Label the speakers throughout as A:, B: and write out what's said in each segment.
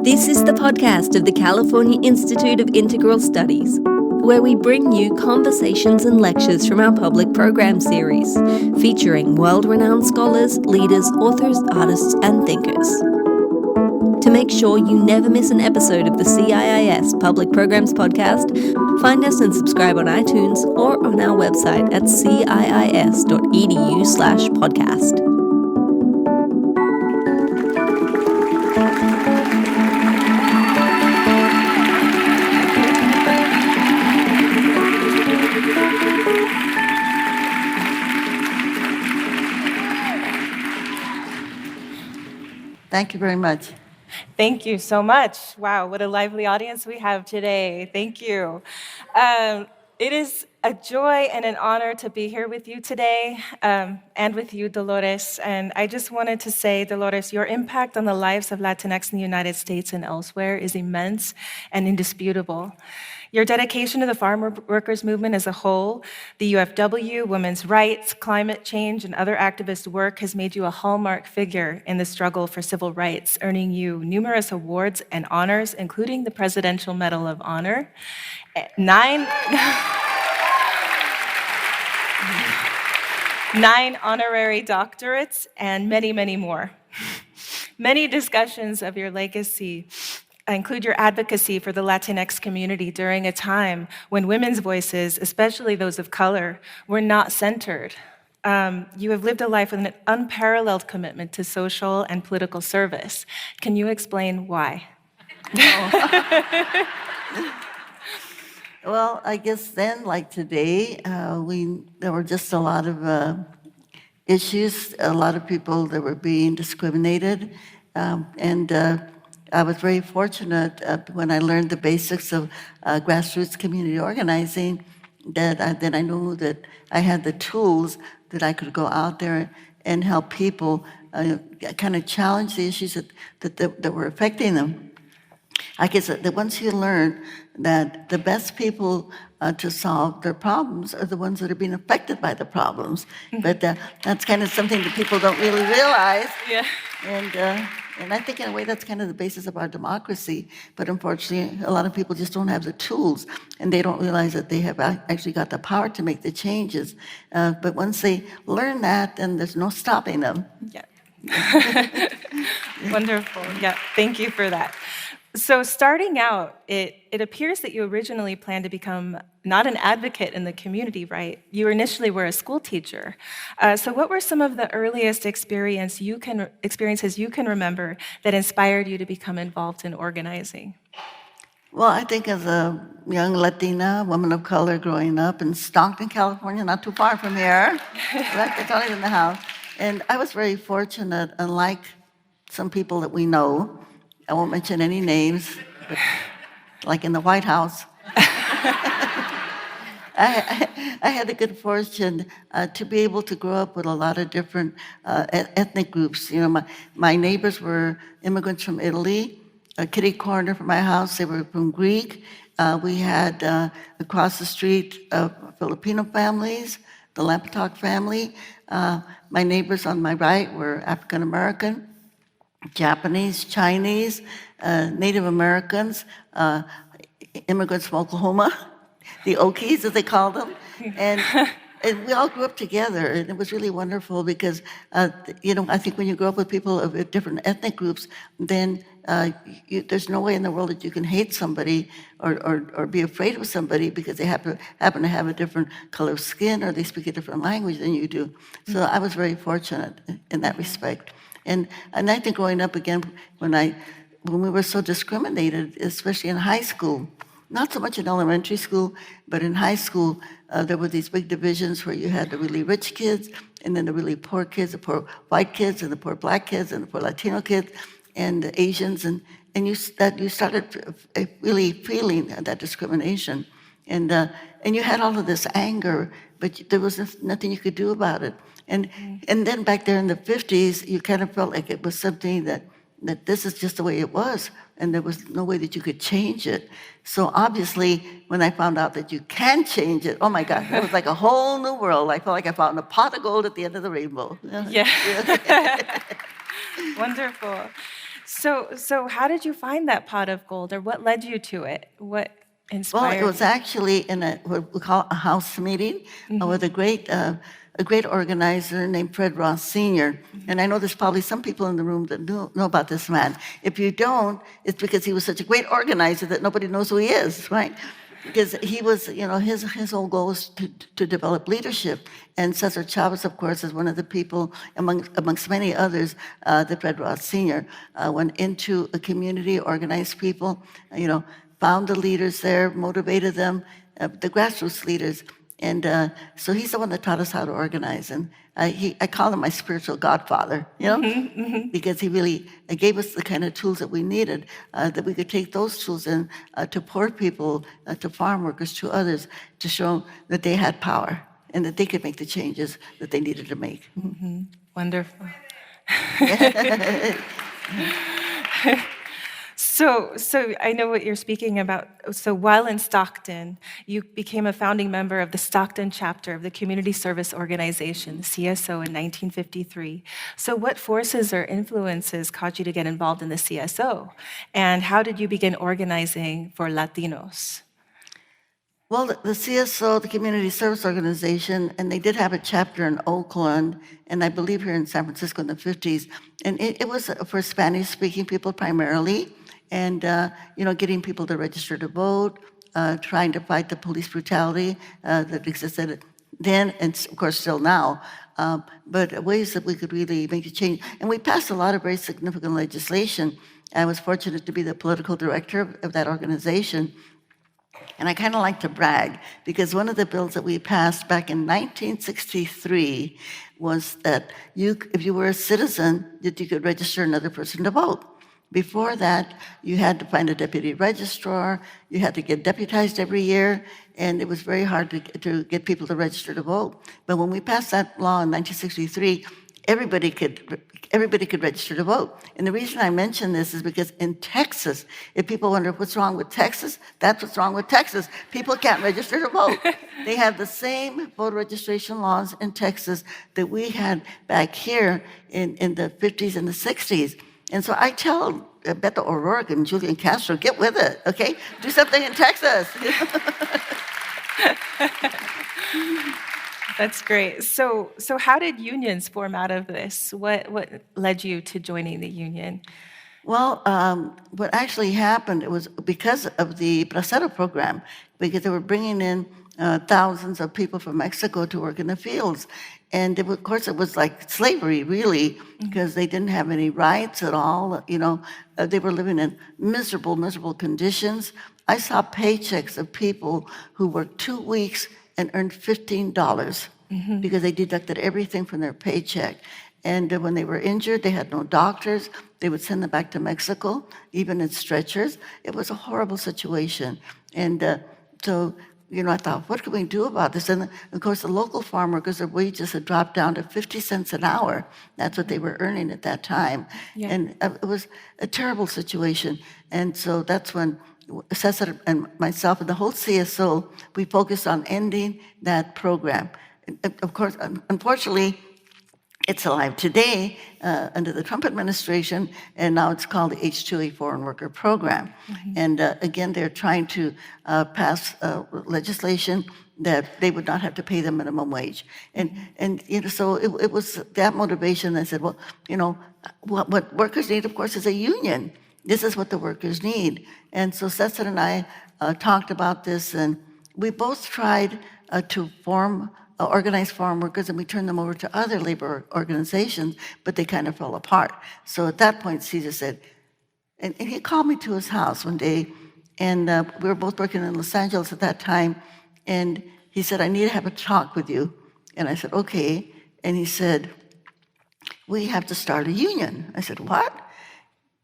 A: This is the podcast of the California Institute of Integral Studies, where we bring you conversations and lectures from our public program series, featuring world-renowned scholars, leaders, authors, artists, and thinkers. To make sure you never miss an episode of the CIIS Public Programs podcast, find us and subscribe on iTunes or on our website at ciis.edu/podcast.
B: Thank you very much.
C: Thank you so much. Wow, what a lively audience we have today. Thank you. It is a joy and an honor to be here with you today and with you, Dolores. And I just wanted to say, Dolores, your impact on the lives of Latinx in the United States and elsewhere is immense and indisputable. Your dedication to the farm workers movement as a whole, the UFW, women's rights, climate change, and other activist work has made you a hallmark figure in the struggle for civil rights, earning you numerous awards and honors, including the Presidential Medal of Honor, 9 honorary doctorates, and many, many more. Many discussions of your legacy include your advocacy for the Latinx community during a time when women's voices, especially those of color, were not centered. You have lived a life with an unparalleled commitment to social and political service. Can you explain why?
B: Well, I guess then, like today, there were just a lot of issues, a lot of people that were being discriminated, and I was very fortunate when I learned the basics of grassroots community organizing, that I knew that I had the tools that I could go out there and help people kind of challenge the issues that were affecting them. I guess that once you learn that the best people to solve their problems are the ones that are being affected by the problems, but that's kind of something that people don't really realize.
C: Yeah.
B: And I think in a way that's kind of the basis of our democracy, but unfortunately a lot of people just don't have the tools, and they don't realize that they have actually got the power to make the changes. But once they learn that, then there's no stopping them.
C: Yeah. Wonderful. Yeah, thank you for that. So starting out, it appears that you originally planned to become not an advocate in the community, right? You initially were a school teacher. So what were some of the earliest experiences you can remember that inspired you to become involved in organizing?
B: Well, I think as a young Latina, woman of color growing up in Stockton, California, not too far from here, right? It's only in the house. And I was very fortunate, unlike some people that we know, I won't mention any names, but like in the White House. I had the good fortune to be able to grow up with a lot of different ethnic groups. You know, my neighbors were immigrants from Italy. Kitty corner from my house, they were from Greek. We had across the street Filipino families, the Lampatok family. My neighbors on my right were African American, Japanese, Chinese, Native Americans, immigrants from Oklahoma, the Okies, as they call them. And we all grew up together, and it was really wonderful because, I think when you grow up with people of different ethnic groups, then there's no way in the world that you can hate somebody or be afraid of somebody because they happen to have a different color of skin or they speak a different language than you do. So I was very fortunate in that respect. And I think growing up again, when we were so discriminated, especially in high school, not so much in elementary school, but in high school, there were these big divisions where you had the really rich kids, and then the really poor kids, the poor white kids, and the poor black kids, and the poor Latino kids, and the Asians, and you started really feeling that discrimination, and you had all of this anger, but there was nothing you could do about it. And then back there in the 50s, you kind of felt like it was something that that this is just the way it was, and there was no way that you could change it. So obviously, when I found out that you can change it, oh my God, it was like a whole new world. I felt like I found a pot of gold at the end of the rainbow.
C: Yeah. Wonderful. So how did you find that pot of gold, or what led you to it? What inspired
B: Well, it was actually in what we call a house meeting with a great organizer named Fred Ross Sr. And I know there's probably some people in the room that know about this man. If you don't, it's because he was such a great organizer that nobody knows who he is, right? Because he was, his whole goal was to develop leadership. And Cesar Chavez, of course, is one of the people, amongst many others, that Fred Ross Sr. Went into a community, organized people, found the leaders there, motivated them, the grassroots leaders. And so he's the one that taught us how to organize. And I call him my spiritual godfather, because he really gave us the kind of tools that we needed, that we could take those tools in to poor people, to farm workers, to others, to show that they had power and that they could make the changes that they needed to make.
C: Wonderful. So I know what you're speaking about. So while in Stockton, you became a founding member of the Stockton chapter of the Community Service Organization, the CSO, in 1953. So what forces or influences caused you to get involved in the CSO? And how did you begin organizing for Latinos?
B: Well, the CSO, the Community Service Organization, and they did have a chapter in Oakland, and I believe here in San Francisco in the 50s. And it was for Spanish-speaking people primarily, and getting people to register to vote, trying to fight the police brutality that existed then, and of course still now, but ways that we could really make a change. And we passed a lot of very significant legislation. I was fortunate to be the political director of that organization. And I kind of like to brag, because one of the bills that we passed back in 1963 was that if you were a citizen, that you could register another person to vote. Before that, you had to find a deputy registrar, you had to get deputized every year, and it was very hard to get people to register to vote. But when we passed that law in 1963, everybody could register to vote. And the reason I mention this is because in Texas, if people wonder what's wrong with Texas, that's what's wrong with Texas. People can't register to vote. They have the same voter registration laws in Texas that we had back here in the 50s and the 60s. And so I tell Beto O'Rourke and Julian Castro, get with it, okay? Do something in Texas.
C: That's great. So how did unions form out of this? What led you to joining the union?
B: Well, what actually happened, it was because of the Bracero Program, because they were bringing in thousands of people from Mexico to work in the fields. And of course, it was like slavery, really, because they didn't have any rights at all. They were living in miserable, miserable conditions. I saw paychecks of people who worked 2 weeks and earned $15 because they deducted everything from their paycheck. And when they were injured, they had no doctors. They would send them back to Mexico, even in stretchers. It was a horrible situation. And so I thought, what can we do about this? And of course, the local farm workers, their wages had dropped down to 50 cents an hour. That's what they were earning at that time. Yeah. And it was a terrible situation. And so that's when Cesar and myself and the whole CSO, we focused on ending that program. And of course, unfortunately, it's alive today under the Trump administration, and now it's called the H-2A Foreign Worker Program. And again, they're trying to pass legislation that they would not have to pay the minimum wage. And so it was that motivation that said, well, what workers need, of course, is a union. This is what the workers need. And so Cesar and I talked about this, and we both tried to organize farm workers, and we turned them over to other labor organizations, but they kind of fell apart. So at that point, Cesar said, and he called me to his house one day, and we were both working in Los Angeles at that time, and he said, I need to have a talk with you. And I said, okay. And he said, we have to start a union. I said, what?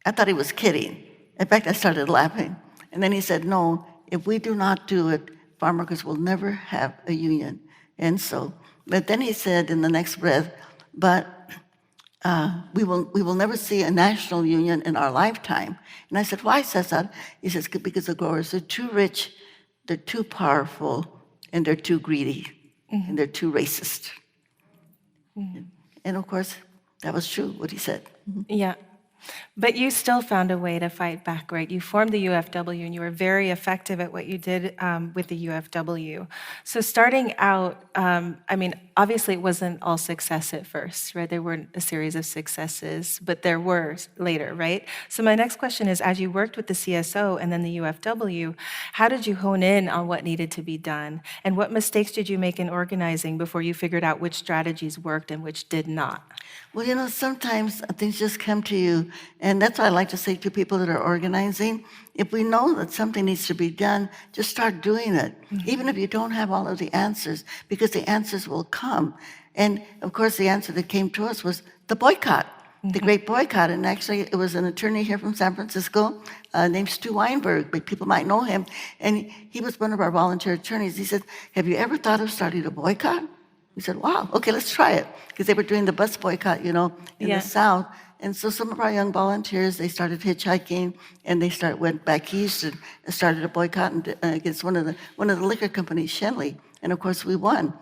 B: I thought he was kidding. In fact, I started laughing. And then he said, no, if we do not do it, farm workers will never have a union. And so, but then he said in the next breath, but we will never see a national union in our lifetime. And I said, why, Cesar? He says, because the growers are too rich, they're too powerful, and they're too greedy, and they're too racist. And of course, that was true, what he said.
C: Yeah. But you still found a way to fight back, right? You formed the UFW, and you were very effective at what you did with the UFW. So starting out, I mean, obviously it wasn't all success at first, right? There weren't a series of successes, but there were later, right? So my next question is, as you worked with the CSO and then the UFW, how did you hone in on what needed to be done? And what mistakes did you make in organizing before you figured out which strategies worked and which did not?
B: Well, you know, sometimes things just come to you, and that's what I like to say to people that are organizing. If we know that something needs to be done, just start doing it, even if you don't have all of the answers, because the answers will come. And of course, the answer that came to us was the boycott, the great boycott. And actually, it was an attorney here from San Francisco named Stu Weinberg, but people might know him. And he was one of our volunteer attorneys. He said, have you ever thought of starting a boycott? We said, wow, okay, let's try it. Because they were doing the bus boycott, you know, in the South. And so some of our young volunteers, they started hitchhiking, and they went back east and started a boycott against one of the liquor companies, Shenley. And of course, we won.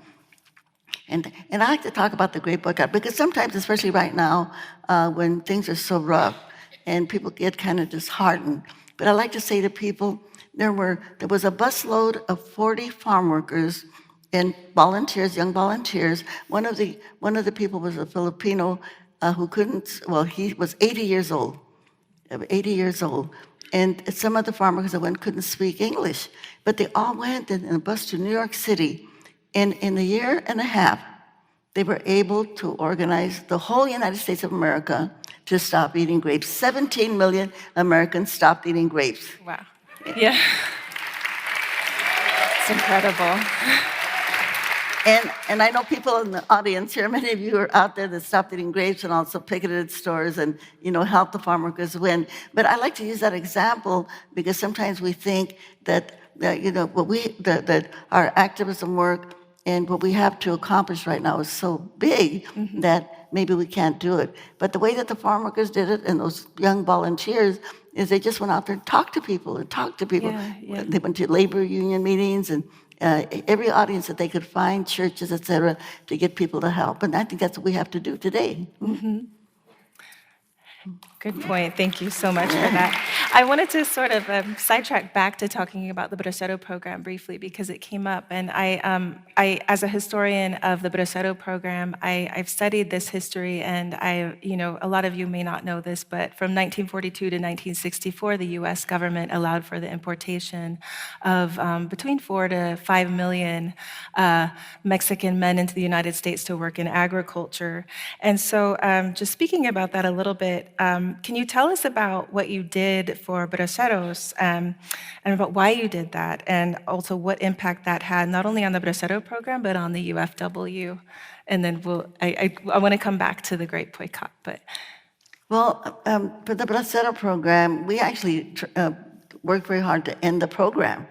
B: And I like to talk about the great boycott, because sometimes, especially right now, when things are so rough and people get kind of disheartened, but I like to say to people, there was a busload of 40 farm workers and volunteers, young volunteers. One of the people was a Filipino who couldn't, well, he was 80 years old, And some of the farmers that went couldn't speak English, but they all went in a bus to New York City. And in a year and a half, they were able to organize the whole United States of America to stop eating grapes. 17 million Americans stopped eating grapes.
C: Wow. Yeah. It's incredible.
B: And I know people in the audience here, many of you are out there that stopped eating grapes and also picketed stores and, you know, helped the farm workers win. But I like to use that example because sometimes we think that you know, that our activism work and what we have to accomplish right now is so big that maybe we can't do it. But the way that the farm workers did it and those young volunteers is they just went out there and talked to people. Yeah. They went to labor union meetings and every audience that they could find, churches, et cetera, to get people to help. And I think that's what we have to do today.
C: Good point. Thank you so much for that. I wanted to sort of sidetrack back to talking about the Bracero Program briefly because it came up. And I as a historian of the Bracero Program, I've studied this history, and a lot of you may not know this, but from 1942 to 1964, the U.S. government allowed for the importation of between 4 to 5 million Mexican men into the United States to work in agriculture. And so, just speaking about that a little bit. Can you tell us about what you did for Braceros and about why you did that, and also what impact that had not only on the Bracero Program but on the UFW? And then I want to come back to the Great Boycott. But
B: for the Bracero Program, we actually worked very hard to end the program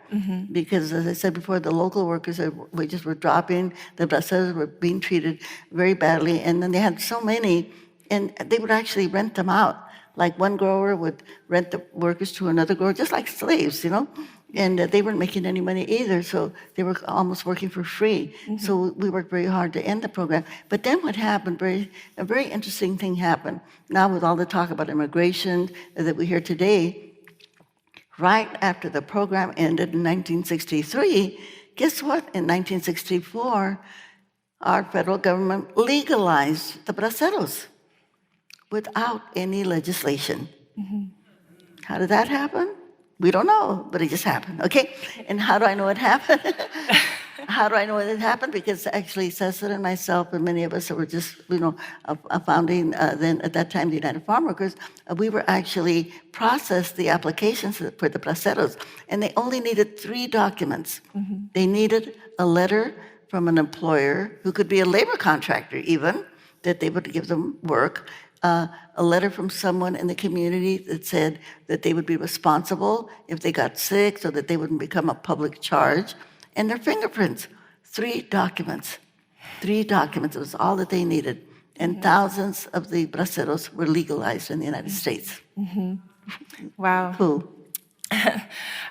B: because, as I said before, the local workers' wages were dropping. The Braceros were being treated very badly, and then they had so many. And they would actually rent them out. Like one grower would rent the workers to another grower, just like slaves, you know? And they weren't making any money either, so they were almost working for free. So we worked very hard to end the program. But then what happened, a very interesting thing happened. Now with all the talk about immigration that we hear today, right after the program ended in 1963, guess what? In 1964, our federal government legalized the braceros without any legislation. How did that happen? We don't know, but it just happened, okay? And how do I know it happened? How do I know it happened? Because actually Cesar and myself and many of us that were just, founding then at that time the United Farm Workers, we were actually processed the applications for the braceros, and they only needed 3 documents. They needed a letter from an employer who could be a labor contractor even, that they would give them work, a letter from someone in the community that said that they would be responsible if they got sick so that they wouldn't become a public charge, and their fingerprints. 3 documents. 3 documents. It was all that they needed. and thousands of the braceros were legalized in the United States.
C: Wow.
B: Cool.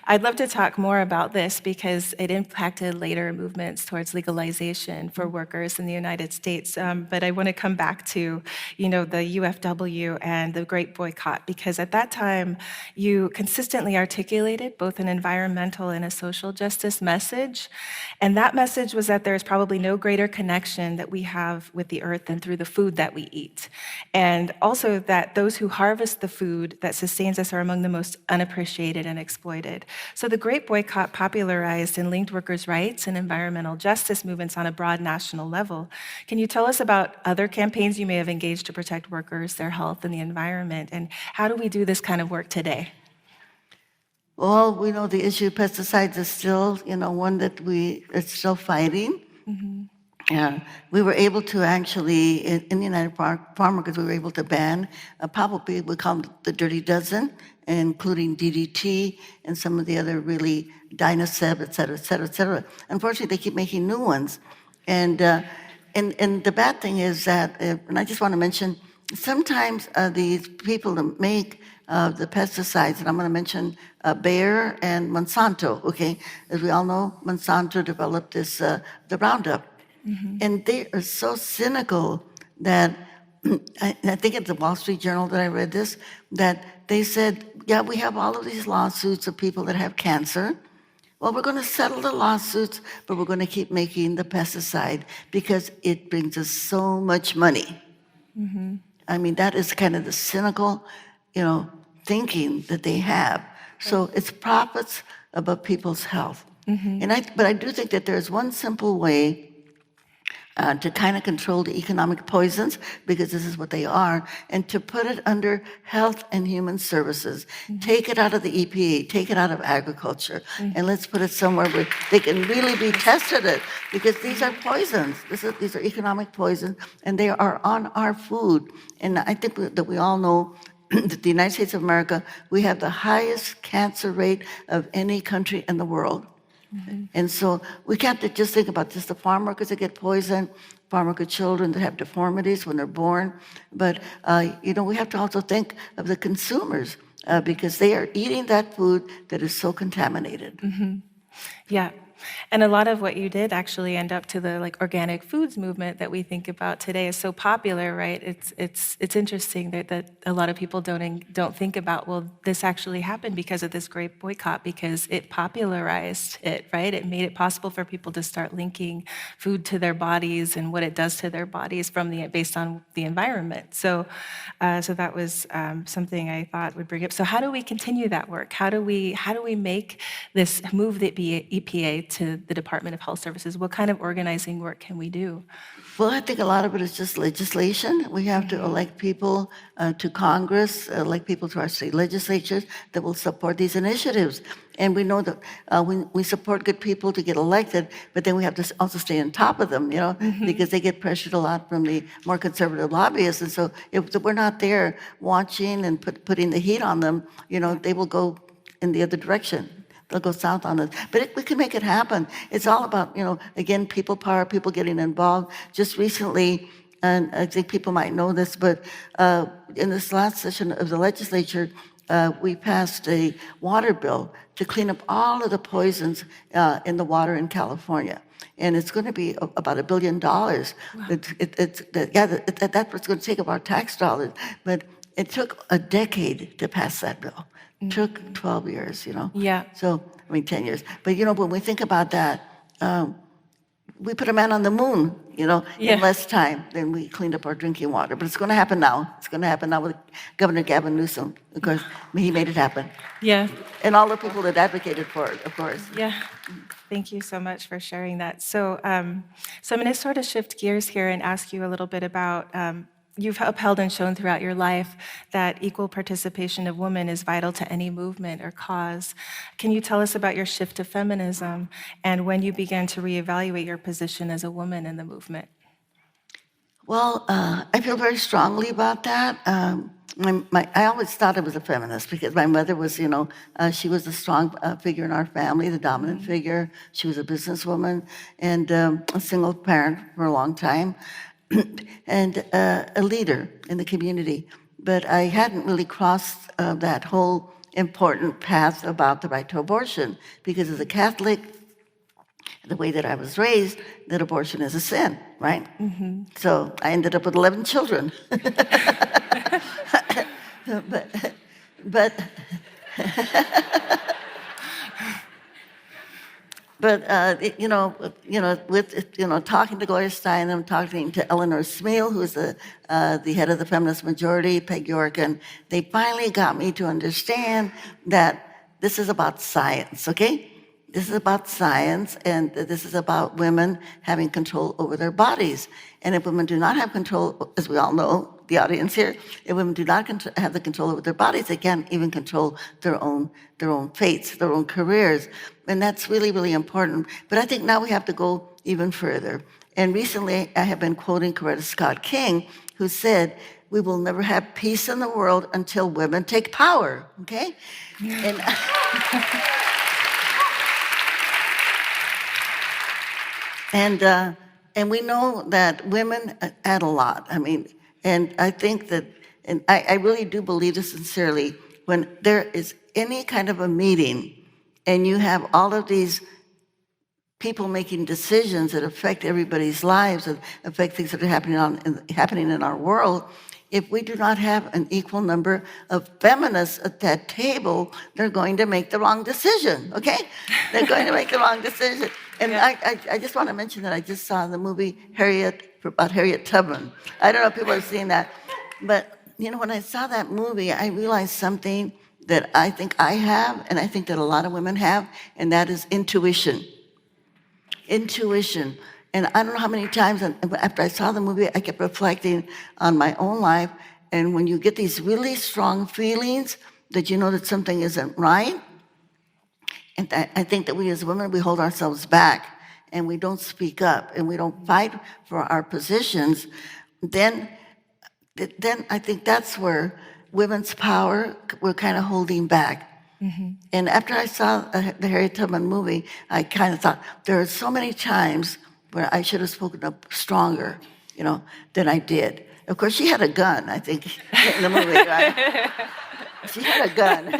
C: I'd love to talk more about this because it impacted later movements towards legalization for workers in the United States. But I want to come back to, the UFW and the Great Boycott, because at that time, you consistently articulated both an environmental and a social justice message. And that message was that there's probably no greater connection that we have with the earth than through the food that we eat. And also that those who harvest the food that sustains us are among the most unappreciated and exploited. So the Great Boycott popularized and linked workers' rights and environmental justice movements on a broad national level. Can you tell us about other campaigns you may have engaged to protect workers, their health, and the environment? And how do we do this kind of work today?
B: Well, we know the issue of pesticides is still, one that it's still fighting. We were able to actually, in the United Farm Workers, we were able to ban, probably we call them the dirty dozen, including DDT and some of the other really Dynaseb, et cetera, et cetera, et cetera. Unfortunately, they keep making new ones. And the bad thing is that, and I just want to mention, sometimes these people that make the pesticides, and I'm going to mention Bayer and Monsanto, okay? As we all know, Monsanto developed this, the Roundup. And they are so cynical that, I think it's the Wall Street Journal that I read this, that they said, yeah, we have all of these lawsuits of people that have cancer. Well, we're going to settle the lawsuits, but we're going to keep making the pesticide because it brings us so much money. I mean, that is kind of the cynical, thinking that they have. So it's profits above people's health. But I do think that there's one simple way to kind of control the economic poisons, because this is what they are, and to put it under health and human services. Take it out of the EPA, take it out of agriculture, and let's put it somewhere where they can really be tested it, because these are poisons. These are economic poisons, and they are on our food. And I think that we all know that the United States of America, we have the highest cancer rate of any country in the world. And so we can't just think about just the farm workers that get poisoned, farm worker children that have deformities when they're born, but we have to also think of the consumers because they are eating that food that is so contaminated.
C: Yeah. And a lot of what you did actually end up to the organic foods movement that we think about today is so popular, right? It's interesting that a lot of people don't think about, well, this actually happened because of this Great Boycott, because it popularized it, right? It made it possible for people to start linking food to their bodies and what it does to their bodies based on the environment. So that was something I thought would bring up. So how do we continue that work? How do we make this move the EPA to the Department of Health Services? What kind of organizing work can we do?
B: Well, I think a lot of it is just legislation. We have to elect people to Congress, elect people to our state legislatures that will support these initiatives. And we know that we support good people to get elected, but then we have to also stay on top of them, because they get pressured a lot from the more conservative lobbyists. And so if we're not there watching and putting the heat on them, they will go in the other direction. They'll go south on us. But we can make it happen. It's all about, again, people power, people getting involved. Just recently, and I think people might know this, but in this last session of the legislature, we passed a water bill to clean up all of the poisons in the water in California. And it's going to be about $1 billion. Wow. That's what's going to take of our tax dollars. But it took a decade to pass that bill. Took 12 years,
C: Yeah.
B: So, 10 years. But, when we think about that, we put a man on the moon, in less time than we cleaned up our drinking water. But it's going to happen now. It's going to happen now with Governor Gavin Newsom. Of course, he made it happen.
C: Yeah.
B: And all the people that advocated for it, of course.
C: Yeah. Thank you so much for sharing that. So I'm going to sort of shift gears here and ask you a little bit about you've upheld and shown throughout your life that equal participation of women is vital to any movement or cause. Can you tell us about your shift to feminism and when you began to reevaluate your position as a woman in the movement?
B: Well, I feel very strongly about that. I always thought I was a feminist because my mother was, she was a strong figure in our family, the dominant figure. She was a businesswoman and a single parent for a long time. and a leader in the community. But I hadn't really crossed that whole important path about the right to abortion, because as a Catholic, the way that I was raised, that abortion is a sin, right? Mm-hmm. So I ended up with 11 children. but with talking to Gloria Steinem, talking to Eleanor Smeal, who's the head of the feminist majority, Peg York, and they finally got me to understand that this is about science, okay? This is about science, and this is about women having control over their bodies. And if women do not have control, as we all know, the audience here, if women do not have the control over their bodies, they can't even control their own fates, their own careers. And that's really, really important. But I think now we have to go even further. And recently, I have been quoting Coretta Scott King, who said, "We will never have peace in the world until women take power," okay? And and we know that women add a lot. I mean, and I think that, and I really do believe this sincerely, when there is any kind of a meeting and you have all of these people making decisions that affect everybody's lives and affect things that are happening in our world, if we do not have an equal number of feminists at that table, they're going to make the wrong decision, okay? They're going to make the wrong decision. And yeah. I just want to mention that I just saw the movie about Harriet Tubman. I don't know if people have seen that. But, when I saw that movie, I realized something that I think I have, and I think that a lot of women have, and that is intuition. Intuition. And I don't know how many times after I saw the movie, I kept reflecting on my own life. And when you get these really strong feelings that you know that something isn't right, and I think that we as women, we hold ourselves back and we don't speak up and we don't fight for our positions, then I think that's where women's power, we're kind of holding back. Mm-hmm. And after I saw the Harriet Tubman movie, I kind of thought, there are so many times where I should have spoken up stronger, than I did. Of course, she had a gun, I think, in the movie, right? She had a gun.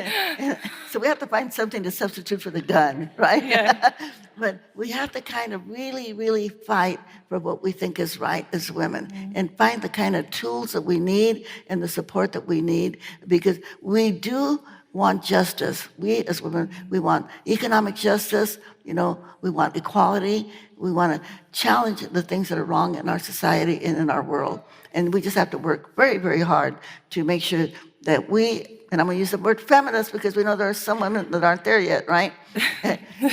B: So we have to find something to substitute for the gun, right? Yeah. But we have to kind of really, really fight for what we think is right as women, and find the kind of tools that we need and the support that we need, because we do want justice. We as women, we want economic justice, we want equality. We want to challenge the things that are wrong in our society and in our world. And we just have to work very, very hard to make sure that we, and I'm going to use the word feminist because we know there are some women that aren't there yet, right?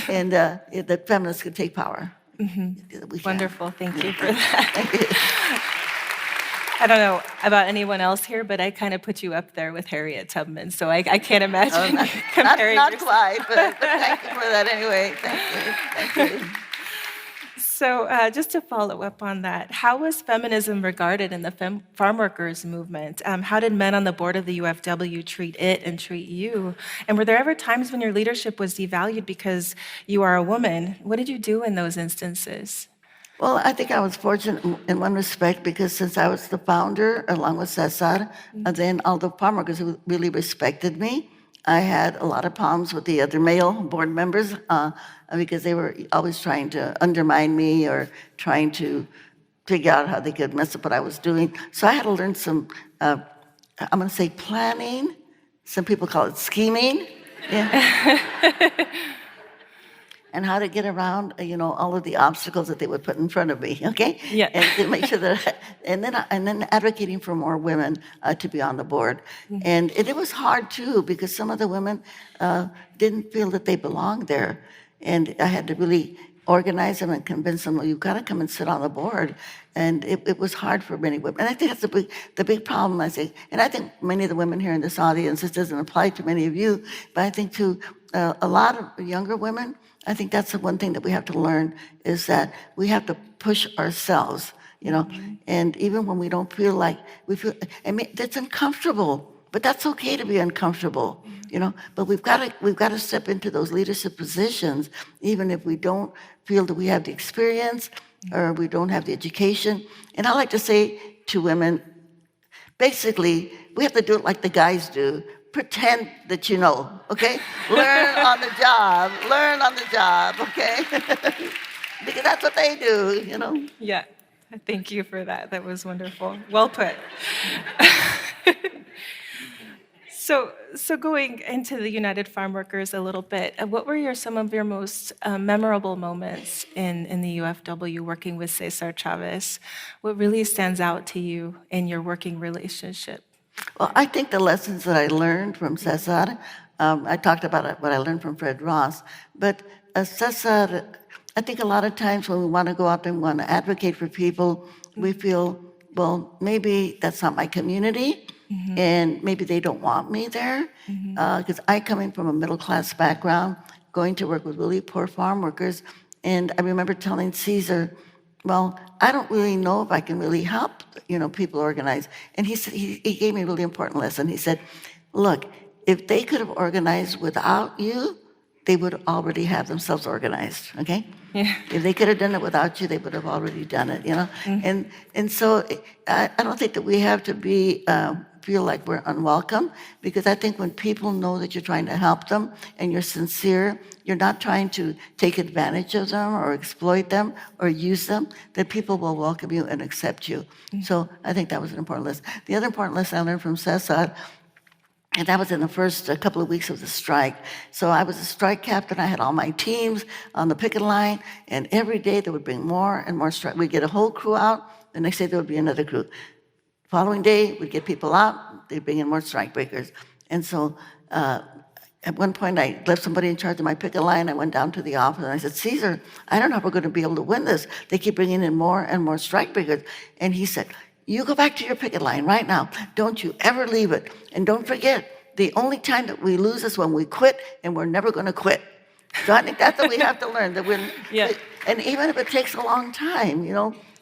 B: And that feminists can take power. Mm-hmm.
C: Wonderful. Thank you for that. Thank you. I don't know about anyone else here, but I kind of put you up there with Harriet Tubman, so I can't imagine comparing.
B: Not quite, but thank you for that anyway. Thank you.
C: So just to follow up on that, how was feminism regarded in the farm workers movement? How did men on the board of the UFW treat it and treat you? And were there ever times when your leadership was devalued because you are a woman? What did you do in those instances?
B: Well, I think I was fortunate in one respect, because since I was the founder, along with Cesar, then all the farm workers really respected me. I had a lot of problems with the other male board members because they were always trying to undermine me or trying to figure out how they could mess up what I was doing. So I had to learn some, I'm going to say planning. Some people call it scheming. Yeah. And how to get around, all of the obstacles that they would put in front of me, okay?
C: Yeah.
B: And to make sure that, and then advocating for more women to be on the board. Mm-hmm. And it was hard too, because some of the women didn't feel that they belonged there. And I had to really organize them and convince them, well, you've got to come and sit on the board. And it was hard for many women. And I think that's the big problem, I think. And I think many of the women here in this audience, this doesn't apply to many of you, but I think to a lot of younger women, I think that's the one thing that we have to learn, is that we have to push ourselves, and even when we don't feel like that's uncomfortable, but that's okay to be uncomfortable, but we've got to step into those leadership positions, even if we don't feel that we have the experience or we don't have the education. And I like to say to women, basically, we have to do it like the guys do. Pretend that you know, okay? Learn on the job, okay? Because that's what they do, you know?
C: Yeah. Thank you for that. That was wonderful. Well put. So going into the United Farm Workers a little bit, what were some of your most memorable moments in the UFW working with Cesar Chavez? What really stands out to you in your working relationship?
B: Well, I think the lessons that I learned from Cesar, I talked about what I learned from Fred Ross, but Cesar, I think a lot of times when we want to go out there and want to advocate for people, we feel, well, maybe that's not my community, and maybe they don't want me there, because I coming from a middle-class background, going to work with really poor farm workers, and I remember telling Cesar, well, I don't really know if I can really help, people organize. And he said, he gave me a really important lesson. He said, look, if they could have organized without you, they would already have themselves organized, okay?
C: Yeah.
B: If they could have done it without you, they would have already done it, And so I don't think that we have to feel like we're unwelcome, because I think when people know that you're trying to help them and you're sincere, you're not trying to take advantage of them or exploit them or use them, that people will welcome you and accept you. So I think that was an important lesson. The other important lesson I learned from Cesar, and that was in the first couple of weeks of the strike. So I was a strike captain. I had all my teams on the picket line, and every day they would bring more and more strike. We'd get a whole crew out. The next day there would be another crew. Following day, we'd get people out. They'd bring in more strike breakers. And so at one point, I left somebody in charge of my picket line. I went down to the office, and I said, Cesar, I don't know if we're going to be able to win this. They keep bringing in more and more strike breakers. And he said, you go back to your picket line right now. Don't you ever leave it. And don't forget, the only time that we lose is when we quit, and we're never going to quit. So I think that's what we have to learn. That and even if it takes a long time,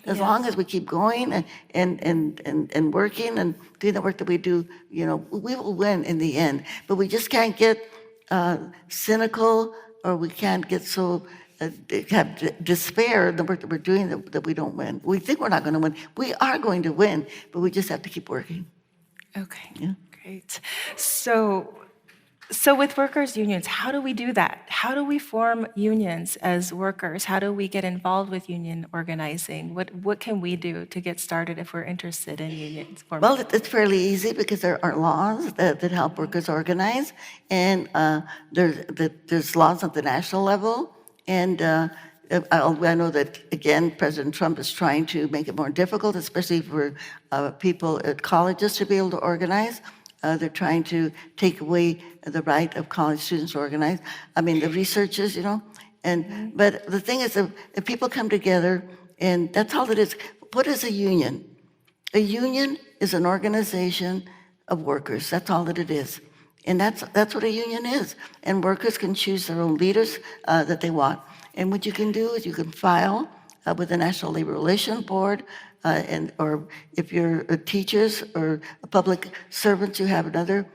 B: as long as we keep going and working and doing the work that we do, we will win in the end. But we just can't get cynical, or we can't get so have despair in the work that we're doing that we don't win. We think we're not going to win. We are going to win, but we just have to keep working.
C: Okay,
B: Yeah.
C: Great. So with workers' unions, how do we do that? How do we form unions as workers? How do we get involved with union organizing? What can we do to get started if we're interested in unions?
B: Well, it's fairly easy, because there are laws that help workers organize, and there's laws at the national level, and I know that, again, President Trump is trying to make it more difficult, especially for people at colleges to be able to organize. They're trying to take away the right of college students to organize. I mean, the researchers, but the thing is, if people come together, and that's all it is. What is a union? A union is an organization of workers. That's all that it is. And that's what a union is. And workers can choose their own leaders that they want. And what you can do is you can file with the National Labor Relations Board, or if you're teachers or public servants, you have another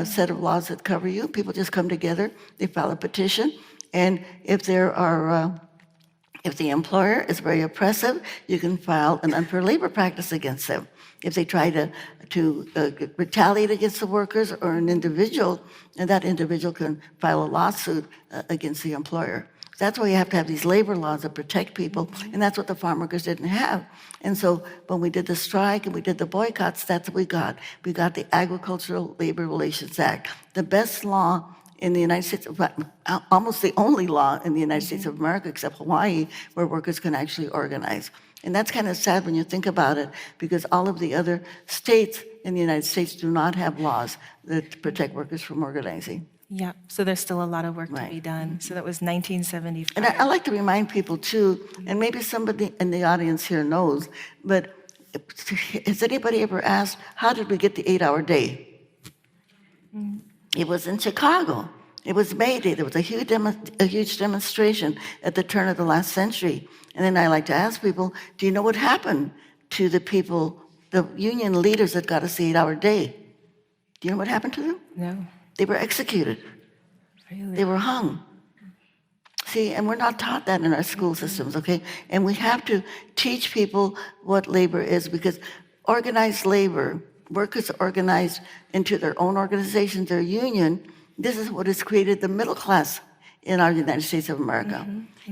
B: set of laws that cover you. People just come together, they file a petition, and if the employer is very oppressive, you can file an unfair labor practice against them. If they try to retaliate against the workers or an individual, and that individual can file a lawsuit against the employer. That's why you have to have these labor laws that protect people, and that's what the farm workers didn't have. And so when we did the strike and we did the boycotts, that's what we got. We got the Agricultural Labor Relations Act, the best law in the United States, almost the only law in the United States of America, except Hawaii, where workers can actually organize. And that's kind of sad when you think about it, because all of the other states in the United States do not have laws that protect workers from organizing.
C: Yeah, so there's still a lot of work to be done. So that was 1975.
B: And I like to remind people too, and maybe somebody in the audience here knows, but has anybody ever asked, how did we get the 8-hour day? It was in Chicago. It was May Day. There was a huge demonstration at the turn of the last century. And then I like to ask people, do you know what happened to the people, the union leaders that got us the 8-hour day? Do you know what happened to them?
C: No.
B: They were executed.
C: Really?
B: They were hung. See, and we're not taught that in our school systems, okay? And we have to teach people what labor is, because organized labor, workers organized into their own organizations, their union, this is what has created the middle class in our United States of America.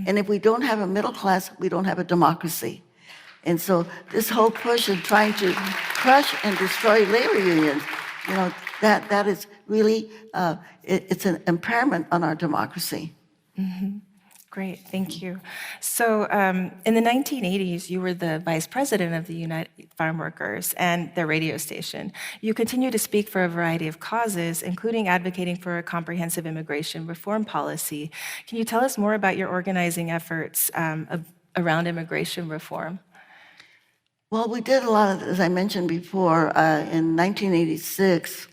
B: And if we don't have a middle class, we don't have a democracy. And so this whole push of trying to crush and destroy labor unions, you know, that is really, it's an impairment on our democracy.
C: Great, thank you. So in the 1980s, you were the vice president of the United Farm Workers and their radio station. You continue to speak for a variety of causes, including advocating for a comprehensive immigration reform policy. Can you tell us more about your organizing efforts around immigration reform?
B: Well, we did a lot of, as I mentioned before, in 1986,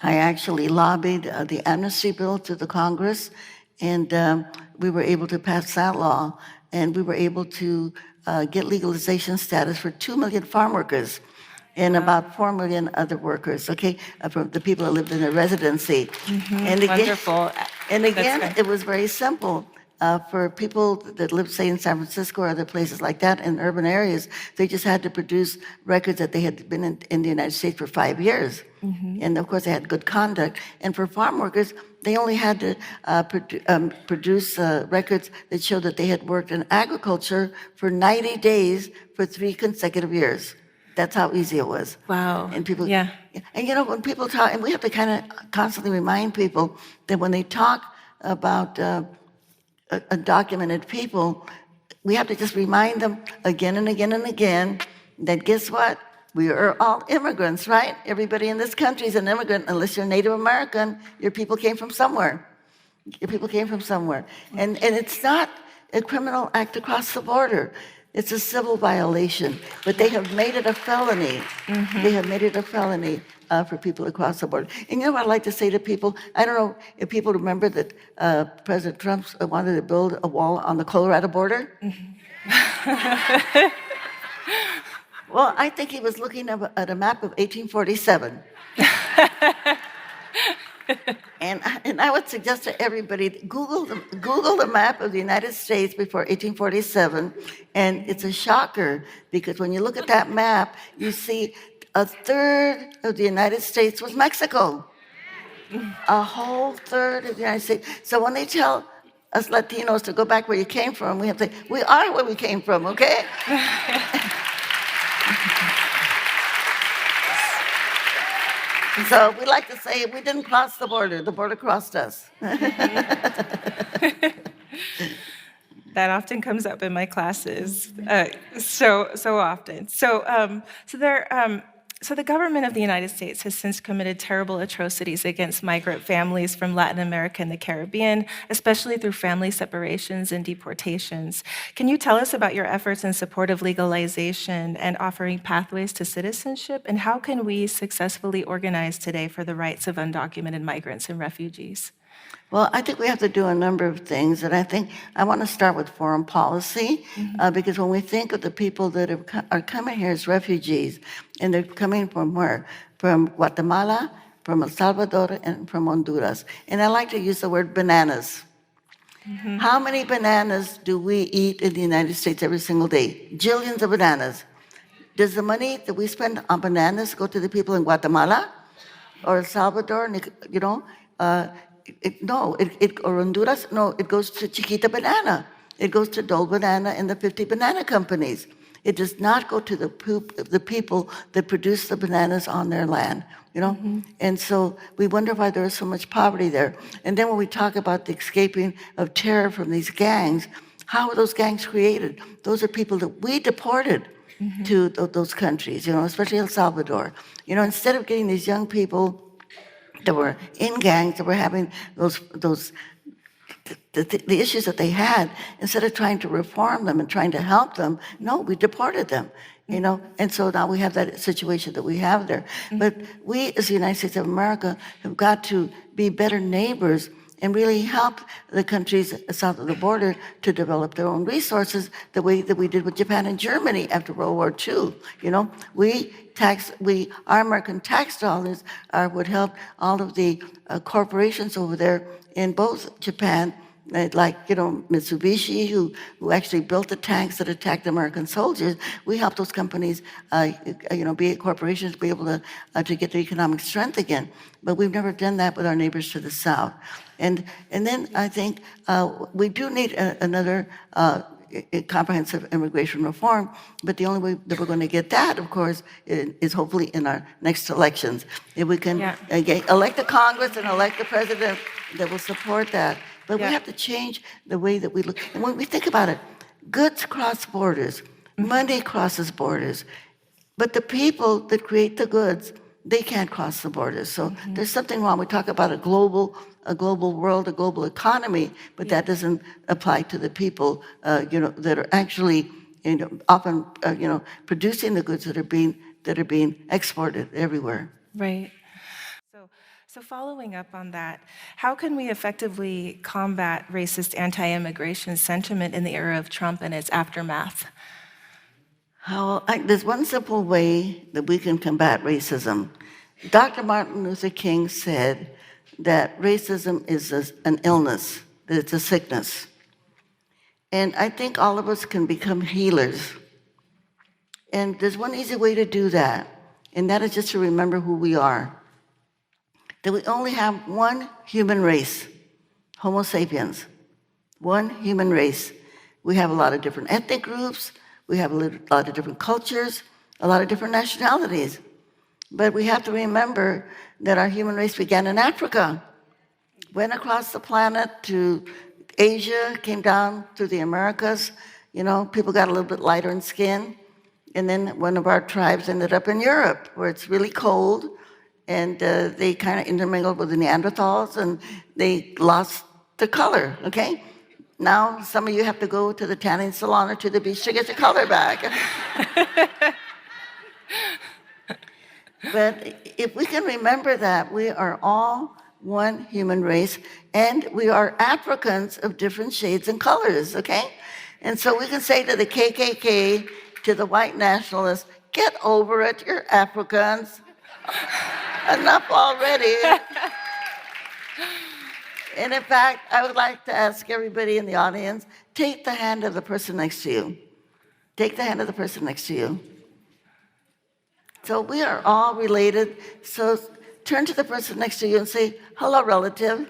B: I actually lobbied the amnesty bill to the Congress, and we were able to pass that law, and we were able to get legalization status for 2 million farm workers and about 4 million other workers, okay, from the people that lived in a residency. And again,
C: Wonderful.
B: And again, it was very simple. For people that live, say, in San Francisco or other places like that, in urban areas, they just had to produce records that they had been in the United States for 5 years. And of course, they had good conduct. And for farm workers, they only had to produce records that showed that they had worked in agriculture for 90 days for 3 consecutive years. That's how easy it was.
C: Wow.
B: And people,
C: yeah.
B: And you know, when people talk, and we have to kind of constantly remind people that when they talk about undocumented people, we have to just remind them again and again and again that guess what? We are all immigrants, right? Everybody in this country is an immigrant unless you're Native American. Your people came from somewhere. Your people came from somewhere. And it's not a criminal act to cross the border. It's a civil violation, but they have made it a felony. They have made it a felony for people across the border. And you know what I'd like to say to people? I don't know if people remember that President Trump wanted to build a wall on the Colorado border. Well, I think he was looking at a map of 1847. And I would suggest to everybody, Google the map of the United States before 1847, and it's a shocker, because when you look at that map, you see a third of the United States was Mexico. A whole third of the United States. So when they tell us Latinos to go back where you came from, we have to say, we are where we came from, okay? So we like to say we didn't cross the border crossed us.
C: That often comes up in my classes, so often. So the government of the United States has since committed terrible atrocities against migrant families from Latin America and the Caribbean, especially through family separations and deportations. Can you tell us about your efforts in support of legalization and offering pathways to citizenship? And how can we successfully organize today for the rights of undocumented migrants and refugees?
B: Well, I think we have to do a number of things, and I think I want to start with foreign policy, because when we think of the people that are coming here as refugees, and they're coming from where? From Guatemala, from El Salvador, and from Honduras. And I like to use the word bananas. How many bananas do we eat in the United States every single day? Jillions of bananas. Does the money that we spend on bananas go to the people in Guatemala or El Salvador, you know? Or Honduras, no, it goes to Chiquita Banana. It goes to Dole Banana and the 50 banana companies. It does not go to the people that produce the bananas on their land, you know? And so we wonder why there is so much poverty there. And then when we talk about the escaping of terror from these gangs, how are those gangs created? Those are people that we deported to those countries, you know, especially El Salvador. You know, instead of getting these young people that were in gangs, that were having the issues that they had, instead of trying to reform them and trying to help them, no, we deported them, you know? And so now we have that situation that we have there. But we, as the United States of America, have got to be better neighbors and really help the countries south of the border to develop their own resources the way that we did with Japan and Germany after World War II. You know, our American tax dollars would help all of the corporations over there in both Japan like, Mitsubishi, who actually built the tanks that attacked American soldiers. We help those companies, be corporations, be able to get their economic strength again. But we've never done that with our neighbors to the south. And then I think we do need another comprehensive immigration reform, but the only way that we're going to get that, of course, is hopefully in our next elections. If we can elect a Congress and elect a president that will support that. But we have to change the way that we look. And when we think about it, goods cross borders, money crosses borders, but the people that create the goods, they can't cross the borders. So there's something wrong. We talk about a global world, a global economy, but that doesn't apply to the people, that are actually, often, producing the goods that are being exported everywhere.
C: Right. So following up on that, how can we effectively combat racist anti-immigration sentiment in the era of Trump and its aftermath?
B: There's one simple way that we can combat racism. Dr. Martin Luther King said that racism is an illness, that it's a sickness. And I think all of us can become healers. And there's one easy way to do that, and that is just to remember who we are. That we only have one human race, Homo sapiens, one human race. We have a lot of different ethnic groups, we have a lot of different cultures, a lot of different nationalities. But we have to remember that our human race began in Africa, went across the planet to Asia, came down through the Americas. People got a little bit lighter in skin. And then one of our tribes ended up in Europe, where it's really cold. And they kind of intermingled with the Neanderthals, and they lost the color, okay? Now, some of you have to go to the tanning salon or to the beach to get your color back. But if we can remember that we are all one human race, and we are Africans of different shades and colors, okay? And so we can say to the KKK, to the white nationalists, get over it, you're Africans. Enough already. And in fact, I would like to ask everybody in the audience, take the hand of the person next to you. Take the hand of the person next to you. So we are all related. So turn to the person next to you and say, hello, relative.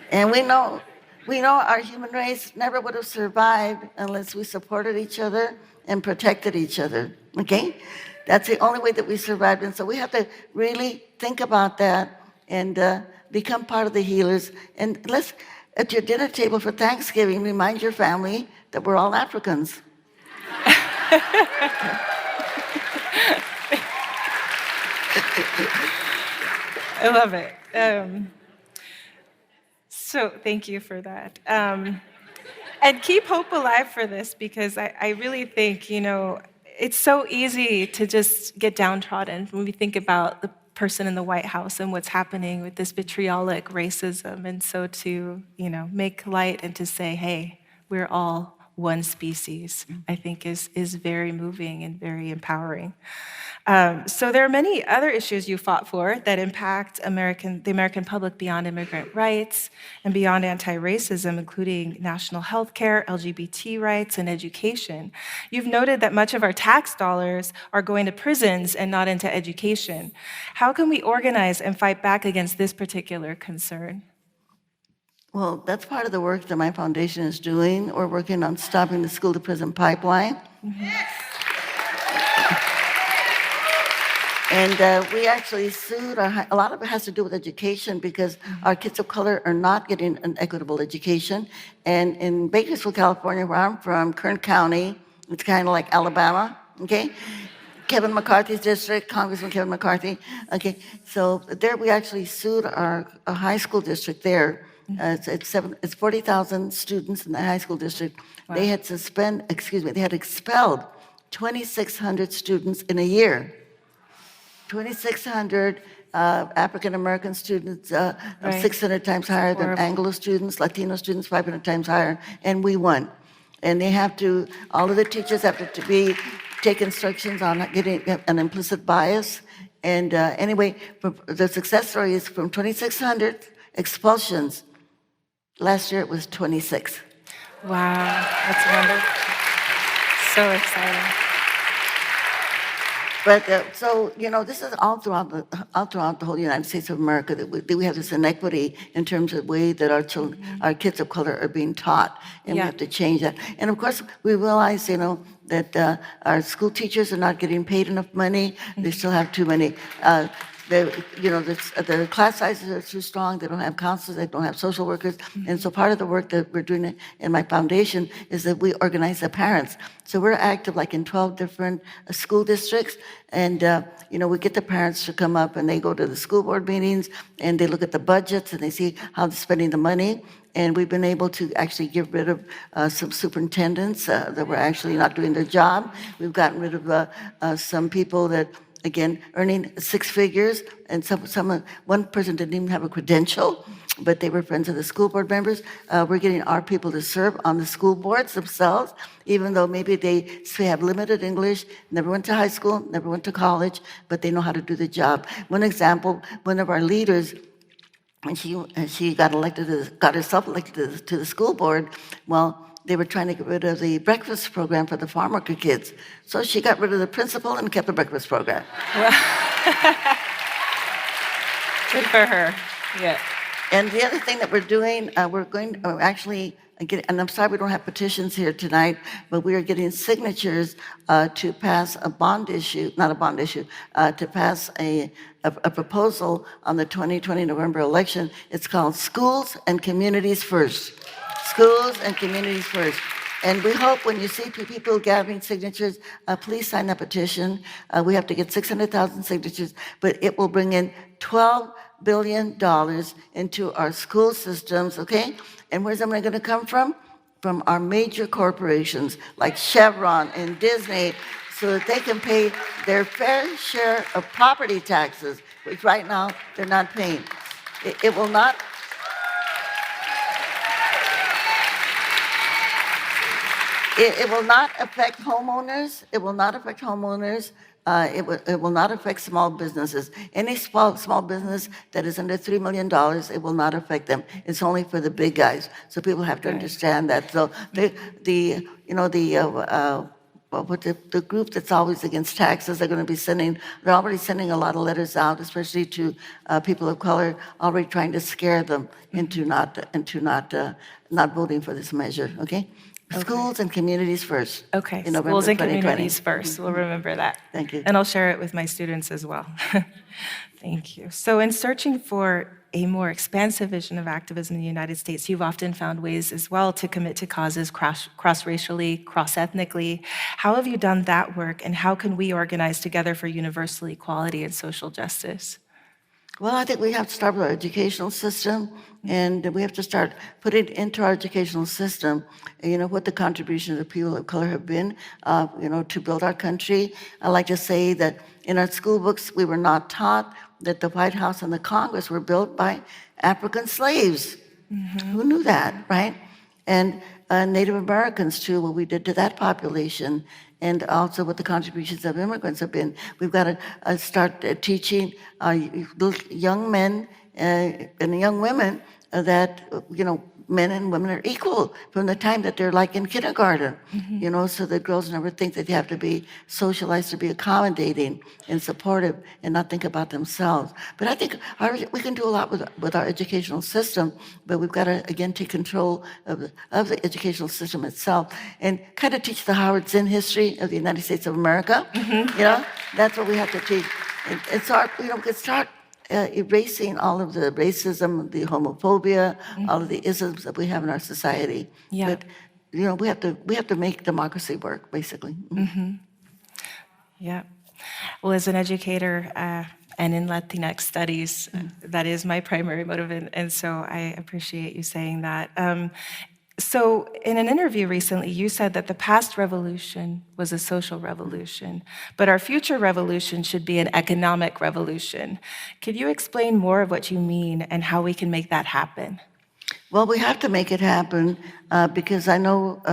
B: And we know our human race never would have survived unless we supported each other and protected each other, okay? That's the only way that we survived. And so we have to really think about that and become part of the healers. And let's, at your dinner table for Thanksgiving, remind your family that we're all Africans.
C: I love it. So thank you for that. And keep hope alive for this, because I really think, it's so easy to just get downtrodden when we think about the person in the White House and what's happening with this vitriolic racism. And so to, make light and to say, hey, we're all one species, I think is very moving and very empowering. So there are many other issues you fought for that impact the American public beyond immigrant rights and beyond anti-racism, including national health care, LGBT rights, and education. You've noted that much of our tax dollars are going to prisons and not into education. How can we organize and fight back against this particular concern?
B: Well, that's part of the work that my foundation is doing. We're working on stopping the school-to-prison pipeline. And we actually sued, a lot of it has to do with education, because our kids of color are not getting an equitable education. And in Bakersfield, California, where I'm from, Kern County, it's kind of like Alabama, okay? Kevin McCarthy's district, Congressman Kevin McCarthy, okay? So there we actually sued our high school district there. It's 40,000 students in the high school district. Wow. They had expelled 2,600 students in a year. 2,600 African-American students, 600 times higher than Anglo students, Latino students, 500 times higher, and we won. And they have to, all of the teachers have to be take instructions on getting an implicit bias. And anyway, the success story is from 2,600 expulsions. Last year it was 26.
C: Wow, that's wonderful. So exciting.
B: But so, this is all throughout the whole United States of America that we have this inequity in terms of the way that our children, our kids of color are being taught, and we have to change that. And of course, we realize, that our school teachers are not getting paid enough money. They still have too many. The class sizes are too strong. They don't have counselors. They don't have social workers. And so part of the work that we're doing in my foundation is that we organize the parents. So we're active like in 12 different school districts. And, we get the parents to come up and they go to the school board meetings and they look at the budgets and they see how they're spending the money. And we've been able to actually get rid of some superintendents that were actually not doing their job. We've gotten rid of some people that, again, earning six figures, and one person didn't even have a credential, but they were friends of the school board members. We're getting our people to serve on the school boards themselves, even though maybe they have limited English, never went to high school, never went to college, but they know how to do the job. One example, one of our leaders, and she got herself elected to the school board. Well, they were trying to get rid of the breakfast program for the farm worker kids. So she got rid of the principal and kept the breakfast program.
C: Well, good for her. Yeah.
B: And the other thing that we're doing, and I'm sorry we don't have petitions here tonight, but we are getting signatures to pass a bond issue, not a bond issue, to pass a proposal on the 2020 November election. It's called Schools and Communities First. Schools and Communities First. And we hope when you see people gathering signatures, please sign that petition. We have to get 600,000 signatures, but it will bring in $12 billion into our school systems, okay? And where's that money going to come from? From our major corporations like Chevron and Disney, so that they can pay their fair share of property taxes, which right now they're not paying. It will not. It will not affect homeowners. It will not affect homeowners. It will not affect small businesses. Any small business that is under $3 million, it will not affect them. It's only for the big guys. So people have to understand that. So the group that's always against taxes are going to be they're already sending a lot of letters out, especially to people of color, already trying to scare them into not voting for this measure. Okay. Schools and communities first.
C: Okay, schools and communities first. We'll remember that.
B: Thank you.
C: And I'll share it with my students as well. Thank you. So in searching for a more expansive vision of activism in the United States, you've often found ways as well to commit to causes cross-racially, cross-ethnically. How have you done that work, and how can we organize together for universal equality and social justice?
B: Well, I think we have to start with our educational system, and we have to start putting into our educational system, what the contributions of people of color have been, to build our country. I like to say that in our school books, we were not taught that the White House and the Congress were built by African slaves. Mm-hmm. Who knew that, right? And Native Americans, too, what we did to that population, and also what the contributions of immigrants have been. We've got to start teaching young men and young women that, men and women are equal from the time that they're like in kindergarten, so that girls never think that they have to be socialized to be accommodating and supportive and not think about themselves. But I think we can do a lot with our educational system, but we've got to, again, take control of the educational system itself and kind of teach the Howard Zinn history of the United States of America. That's what we have to teach. And start, start erasing all of the racism, the homophobia, all of the isms that we have in our society. Yeah. But we have to make democracy work, basically. Mm-hmm.
C: Yeah. Well, as an educator and in Latinx studies, that is my primary motive, and so I appreciate you saying that. So in an interview recently, you said that the past revolution was a social revolution, but our future revolution should be an economic revolution. Could you explain more of what you mean and how we can make that happen?
B: Well, we have to make it happen because I know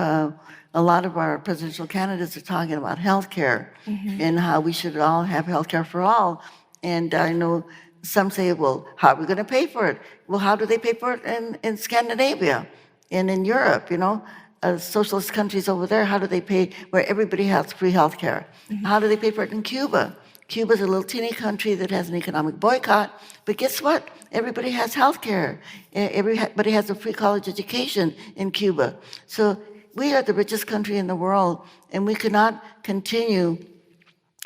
B: a lot of our presidential candidates are talking about healthcare and how we should all have healthcare for all. And I know some say, well, how are we going to pay for it? Well, how do they pay for it in Scandinavia and in Europe, socialist countries over there? How do they pay where everybody has free healthcare? How do they pay for it in Cuba? Cuba's a little teeny country that has an economic boycott, but guess what? Everybody has healthcare. Everybody has a free college education in Cuba. So we are the richest country in the world, and we cannot continue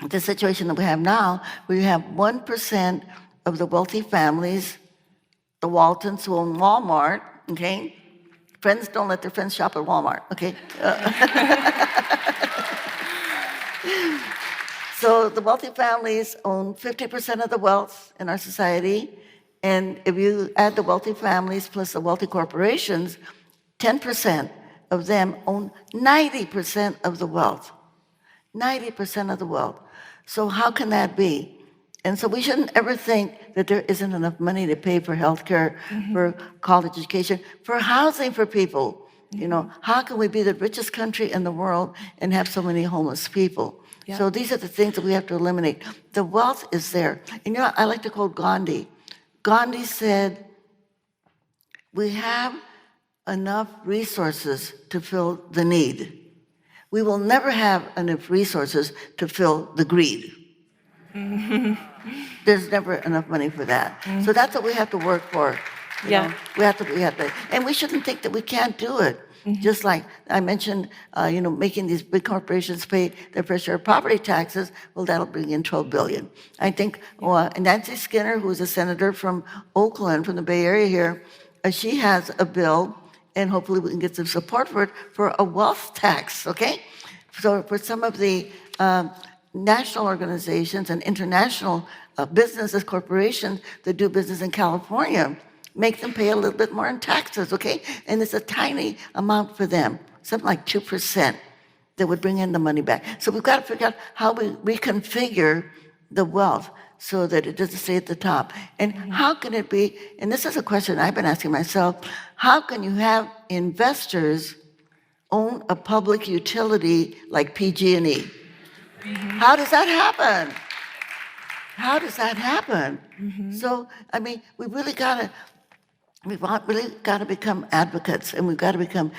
B: the situation that we have now, where you have 1% of the wealthy families, the Waltons who own Walmart, okay? Friends don't let their friends shop at Walmart, okay? So the wealthy families own 50% of the wealth in our society, and if you add the wealthy families plus the wealthy corporations, 10% of them own 90% of the wealth. 90% of the wealth. So how can that be? And so we shouldn't ever think that there isn't enough money to pay for healthcare, for college education, for housing for people. How can we be the richest country in the world and have so many homeless people? Yeah. So these are the things that we have to eliminate. The wealth is there. And I like to quote Gandhi. Gandhi said, we have enough resources to fill the need. We will never have enough resources to fill the greed. There's never enough money for that. So that's what we have to work for. We have to, and we shouldn't think that we can't do it. Just like I mentioned, making these big corporations pay their fair share of property taxes, well, that'll bring in $12 billion. I think Nancy Skinner, who's a senator from Oakland, from the Bay Area here, she has a bill, and hopefully we can get some support for it, for a wealth tax, okay? So for some of the national organizations and international businesses, corporations that do business in California, make them pay a little bit more in taxes, okay? And it's a tiny amount for them, something like 2% that would bring in the money back. So we've got to figure out how we reconfigure the wealth so that it doesn't stay at the top. And how can it be, and this is a question I've been asking myself, how can you have investors own a public utility like PG&E? How does that happen? How does that happen? So, we really got to become advocates, and we've got to become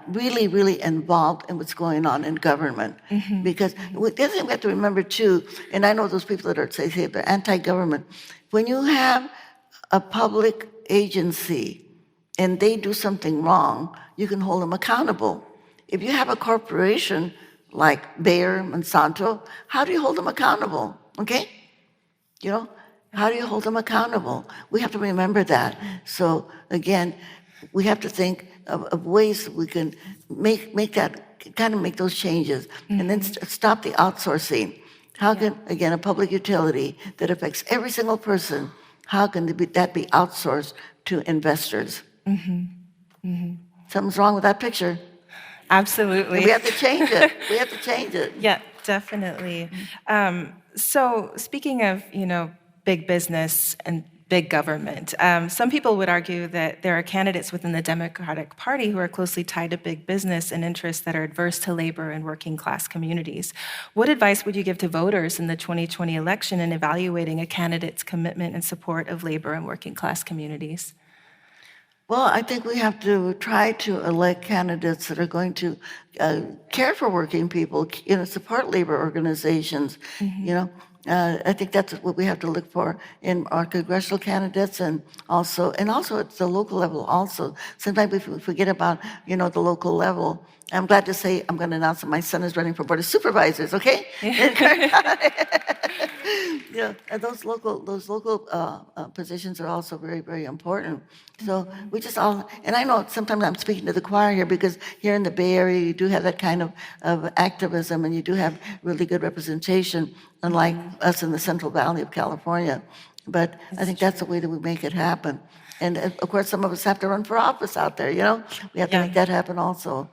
B: really, really involved in what's going on in government. Because the other thing we have to remember too, and I know those people that say they're anti-government, when you have a public agency and they do something wrong, you can hold them accountable. If you have a corporation like Bayer, Monsanto, how do you hold them accountable? Okay? How do you hold them accountable? We have to remember that. So again, we have to think of ways we can make those changes, and then stop the outsourcing. How can, again, a public utility that affects every single person, how can that be outsourced to investors? Something's wrong with that picture.
C: Absolutely.
B: And we have to change it. We have to change it.
C: Yeah, definitely. So speaking of, big business and big government, some people would argue that there are candidates within the Democratic Party who are closely tied to big business and interests that are adverse to labor and working class communities. What advice would you give to voters in the 2020 election in evaluating a candidate's commitment and support of labor and working class communities?
B: Well, I think we have to try to elect candidates that are going to care for working people, support labor organizations, I think that's what we have to look for in our congressional candidates, and also at the local level also. Sometimes we forget about, the local level. I'm glad to say I'm going to announce that my son is running for Board of Supervisors, okay? And those local positions are also very, very important. So we just all, and I know sometimes I'm speaking to the choir here, because here in the Bay Area you do have that kind of activism, and you do have really good representation, unlike us in the Central Valley of California. But I think that's the way that we make it happen. And of course, some of us have to run for office out there, We have to make that happen also.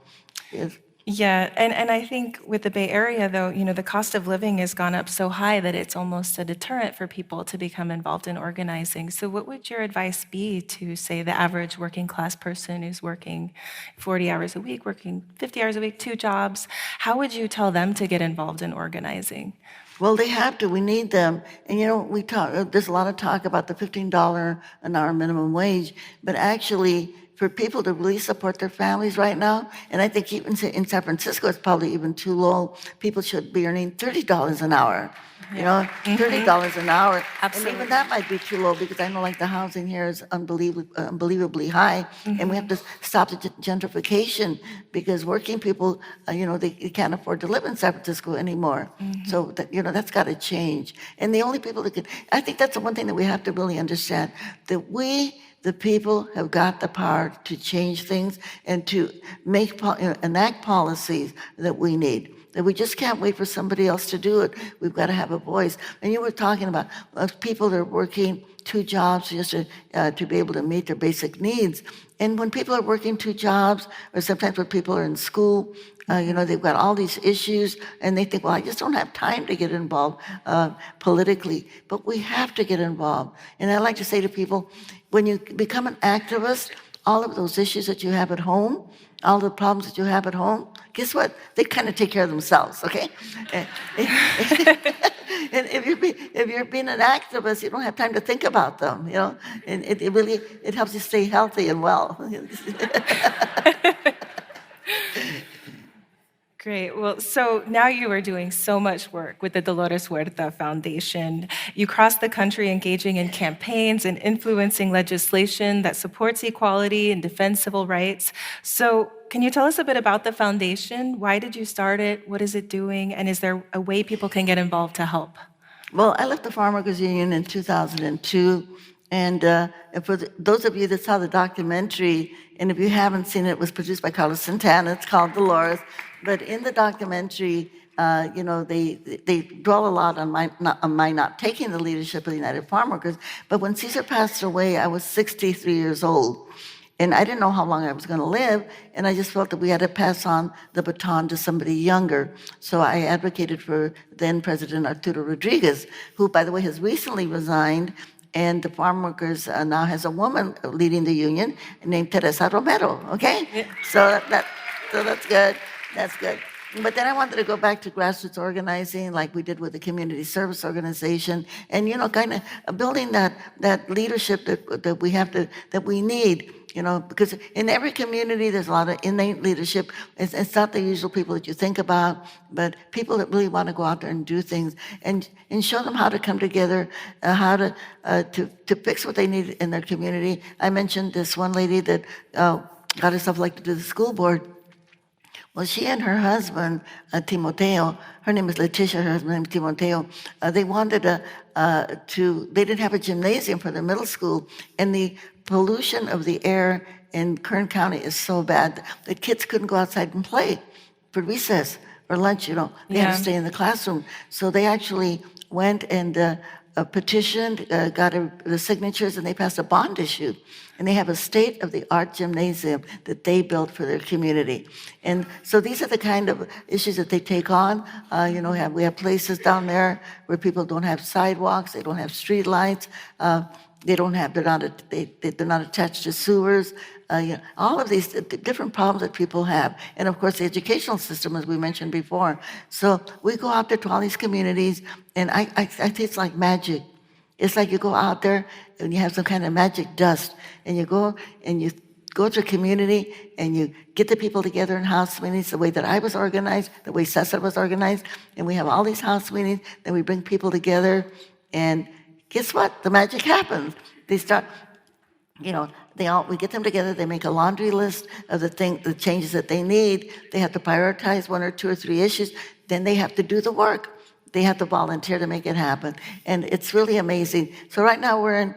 B: Yes.
C: Yeah, and I think with the Bay Area, though, the cost of living has gone up so high that it's almost a deterrent for people to become involved in organizing. So what would your advice be to, say, the average working class person who's working 40 hours a week, working 50 hours a week, 2 jobs? How would you tell them to get involved in organizing?
B: Well, they have to. We need them. And we talk. There's a lot of talk about the $15 an hour minimum wage, but actually, for people to really support their families right now, and I think even in San Francisco, it's probably even too low. People should be earning $30 an hour. $30 an hour.
C: Absolutely.
B: And even that might be too low because I know like the housing here is unbelievably high. And we have to stop the gentrification because working people, they can't afford to live in San Francisco anymore. So that's got to change. And the only people that can, I think that's the one thing that we have to really understand, that we, the people, have got the power to change things and to enact policies that we need. That we just can't wait for somebody else to do it. We've got to have a voice. And you were talking about people that are working 2 jobs just to be able to meet their basic needs. And when people are working 2 jobs, or sometimes when people are in school, they've got all these issues, and they think, well, I just don't have time to get involved politically. But we have to get involved. And I like to say to people, when you become an activist, all of those issues that you have at home, all the problems that you have at home, guess what? They kind of take care of themselves, okay? And if you're being an activist, you don't have time to think about them, And it really helps you stay healthy and well.
C: Great. Well, so now you are doing so much work with the Dolores Huerta Foundation. You cross the country engaging in campaigns and influencing legislation that supports equality and defends civil rights. So can you tell us a bit about the foundation? Why did you start it? What is it doing? And is there a way people can get involved to help?
B: Well, I left the Farmworkers Union in 2002. And for those of you that saw the documentary, and if you haven't seen it, it was produced by Carlos Santana. It's called Dolores. But in the documentary, they dwell a lot on my not taking the leadership of the United Farm Workers. But when Cesar passed away, I was 63 years old. And I didn't know how long I was going to live, and I just felt that we had to pass on the baton to somebody younger. So I advocated for then President Arturo Rodriguez, who, by the way, has recently resigned, and the farm workers now has a woman leading the union named Teresa Romero, okay? Yeah. So that's good. That's good. But then I wanted to go back to grassroots organizing like we did with the community service organization and, kind of building that leadership that we need, because in every community there's a lot of innate leadership. It's not the usual people that you think about, but people that really want to go out there and do things and show them how to come together, how to fix what they need in their community. I mentioned this one lady that got herself elected to the school board. Well, she and her husband, Timoteo, her name is Leticia, her husband name is Timoteo, they wanted they didn't have a gymnasium for their middle school, and the pollution of the air in Kern County is so bad that kids couldn't go outside and play for recess or lunch, They had to stay in the classroom. So they actually went and petitioned, got the signatures, and they passed a bond issue. And they have a state-of-the-art gymnasium that they built for their community. And so these are the kind of issues that they take on. We have places down there where people don't have sidewalks, they don't have street lights, they're not attached to sewers. All of these different problems that people have. And of course, the educational system, as we mentioned before. So we go out there to all these communities, and I think it's like magic. It's like you go out there and you have some kind of magic dust, and you go to a community and you get the people together in house meetings the way that I was organized, the way Cesar was organized, and we have all these house meetings, then we bring people together, and guess what? The magic happens. They start, we get them together, they make a laundry list of the changes that they need. They have to prioritize 1 or 2 or 3 issues, then they have to do the work. They have to volunteer to make it happen. And it's really amazing. So right now we're